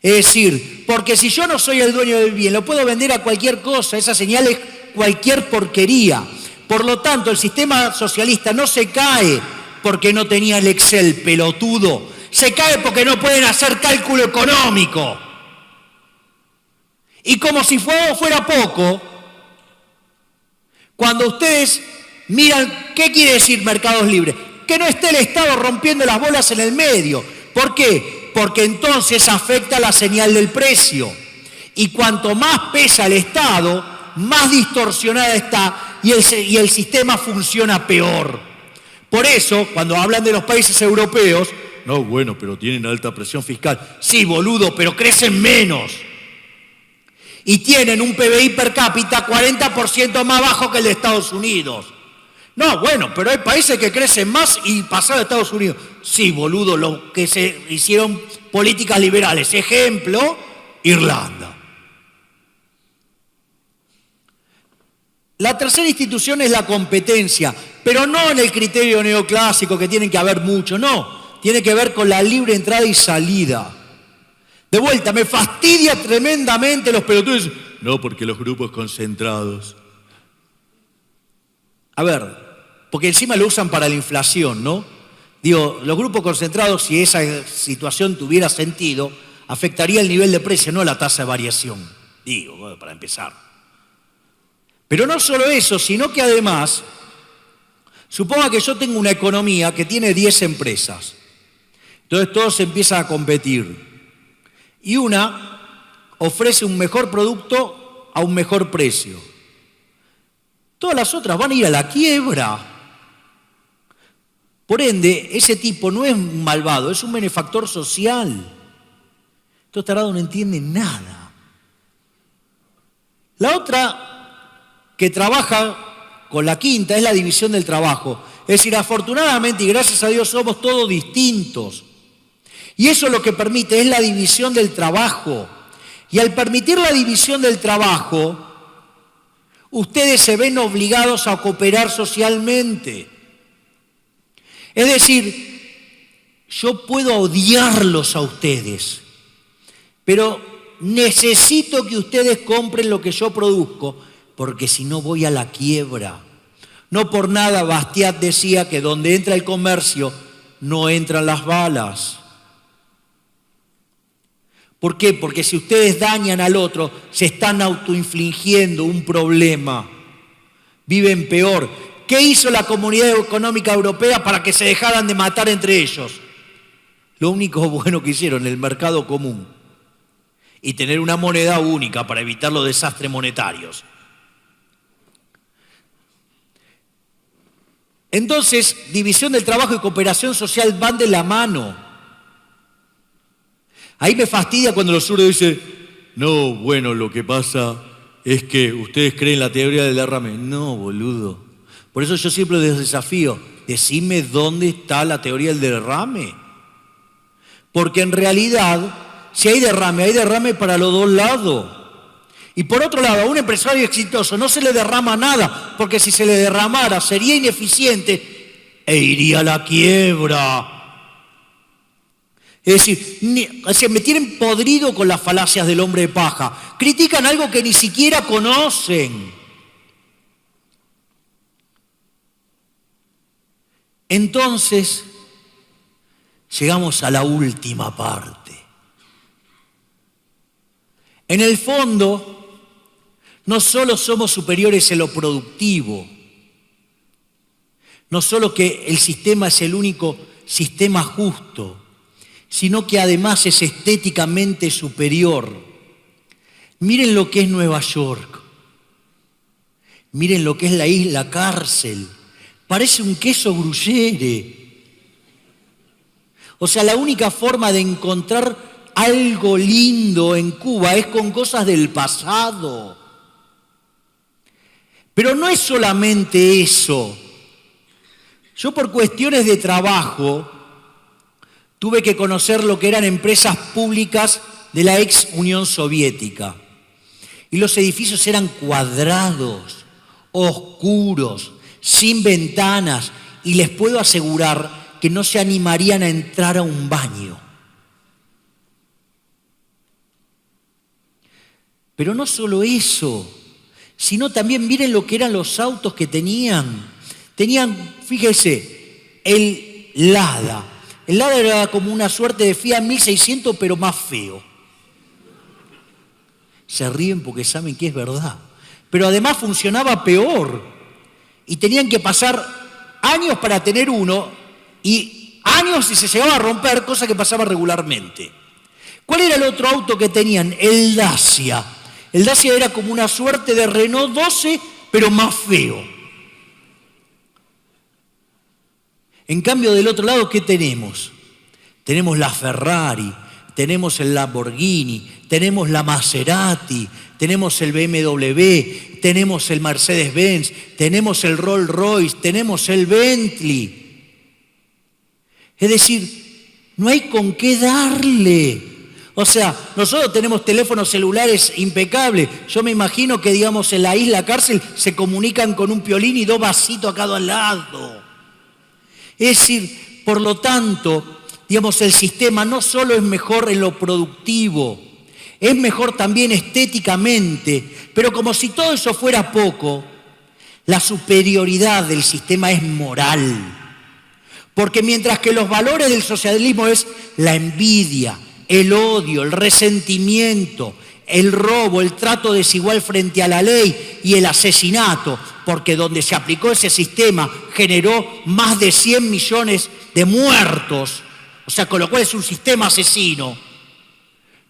Es decir, porque si yo no soy el dueño del bien, lo puedo vender a cualquier cosa, esa señal es cualquier porquería. Por lo tanto, el sistema socialista no se cae porque no tenía el Excel pelotudo, se cae porque no pueden hacer cálculo económico. Y como si fuera poco, cuando ustedes miran, ¿qué quiere decir mercados libres? Que no esté el Estado rompiendo las bolas en el medio. ¿Por qué? Porque entonces afecta la señal del precio. Y cuanto más pesa el Estado, más distorsionada está y el sistema funciona peor. Por eso, cuando hablan de los países europeos, no, bueno, pero tienen alta presión fiscal. Sí, boludo, pero crecen menos. Y tienen un PBI per cápita 40% más bajo que el de Estados Unidos. No, bueno, pero hay países que crecen más y pasaron a Estados Unidos. Sí, boludo, lo que se hicieron políticas liberales. Ejemplo, Irlanda. La tercera institución es la competencia, pero no en el criterio neoclásico que tienen que haber mucho, no. Tiene que ver con la libre entrada y salida. De vuelta, me fastidia tremendamente los pelotudos. No, porque los grupos concentrados. A ver, porque encima lo usan para la inflación, ¿no? Digo, los grupos concentrados, si esa situación tuviera sentido, afectaría el nivel de precio, no la tasa de variación. Digo, bueno, para empezar. Pero no solo eso, sino que además, suponga que yo tengo una economía que tiene 10 empresas. Entonces todos empiezan a competir. Y una ofrece un mejor producto a un mejor precio. Todas las otras van a ir a la quiebra. Por ende, ese tipo no es un malvado, es un benefactor social. Estos tarados no entienden nada. La otra que trabaja con la quinta es la división del trabajo. Es decir, afortunadamente y gracias a Dios somos todos distintos. Y eso lo que permite es la división del trabajo. Y al permitir la división del trabajo, ustedes se ven obligados a cooperar socialmente. Es decir, yo puedo odiarlos a ustedes, pero necesito que ustedes compren lo que yo produzco, porque si no voy a la quiebra. No por nada Bastiat decía que donde entra el comercio no entran las balas. ¿Por qué? Porque si ustedes dañan al otro, se están autoinfligiendo un problema. Viven peor. ¿Qué hizo la Comunidad Económica Europea para que se dejaran de matar entre ellos? Lo único bueno que hicieron, el mercado común. Y tener una moneda única para evitar los desastres monetarios. Entonces, división del trabajo y cooperación social van de la mano. Ahí me fastidia cuando los zurdos dicen, no, bueno, lo que pasa es que ustedes creen la teoría del derrame. No, boludo. Por eso yo siempre les desafío, decime dónde está la teoría del derrame. Porque en realidad, si hay derrame para los dos lados. Y por otro lado, a un empresario exitoso no se le derrama nada, porque si se le derramara sería ineficiente e iría a la quiebra. Es decir, me tienen podrido con las falacias del hombre de paja. Critican algo que ni siquiera conocen. Entonces, llegamos a la última parte. En el fondo, no solo somos superiores en lo productivo, no solo que el sistema es el único sistema justo, sino que además es estéticamente superior. Miren lo que es Nueva York, miren lo que es la isla cárcel, parece un queso gruyere. O sea, la única forma de encontrar algo lindo en Cuba es con cosas del pasado. Pero no es solamente eso. Yo por cuestiones de trabajo tuve que conocer lo que eran empresas públicas de la ex Unión Soviética. Y los edificios eran cuadrados, oscuros, sin ventanas, y les puedo asegurar que no se animarían a entrar a un baño. Pero no solo eso, sino también miren lo que eran los autos que tenían. Tenían, fíjese, el Lada. El Lada era como una suerte de Fiat 1600, pero más feo. Se ríen porque saben que es verdad. Pero además funcionaba peor. Y tenían que pasar años para tener uno y años si se llegaba a romper, cosa que pasaba regularmente. ¿Cuál era el otro auto que tenían? El Dacia. El Dacia era como una suerte de Renault 12, pero más feo. En cambio, del otro lado, ¿qué tenemos? Tenemos la Ferrari, tenemos el Lamborghini, tenemos la Maserati, tenemos el BMW, tenemos el Mercedes-Benz, tenemos el Rolls-Royce, tenemos el Bentley. Es decir, no hay con qué darle. O sea, nosotros tenemos teléfonos celulares impecables. Yo me imagino que, digamos, en la isla cárcel se comunican con un piolín y 2 vasitos a cada lado. Es decir, por lo tanto, digamos, el sistema no solo es mejor en lo productivo, es mejor también estéticamente, pero como si todo eso fuera poco, la superioridad del sistema es moral. Porque mientras que los valores del socialismo es la envidia, el odio, el resentimiento, el robo, el trato desigual frente a la ley y el asesinato, porque donde se aplicó ese sistema generó más de 100 millones de muertos, o sea, con lo cual es un sistema asesino.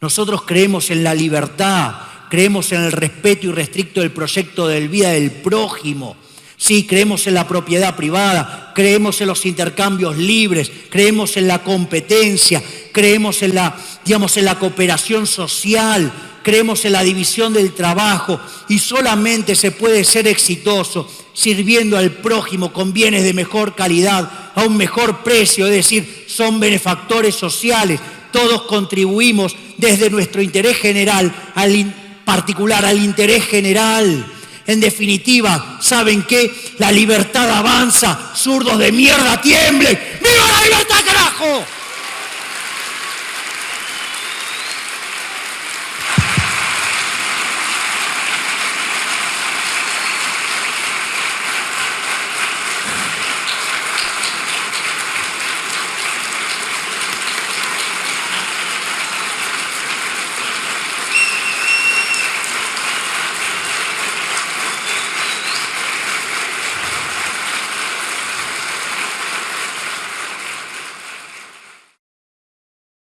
Nosotros creemos en la libertad, creemos en el respeto irrestricto del proyecto de vida del prójimo. Sí, creemos en la propiedad privada, creemos en los intercambios libres, creemos en la competencia, creemos en la cooperación social, creemos en la división del trabajo y solamente se puede ser exitoso sirviendo al prójimo con bienes de mejor calidad, a un mejor precio, es decir, son benefactores sociales, todos contribuimos desde nuestro interés general, particular al interés general. En definitiva, ¿saben qué? La libertad avanza, zurdos de mierda tiemblen. ¡Viva la libertad!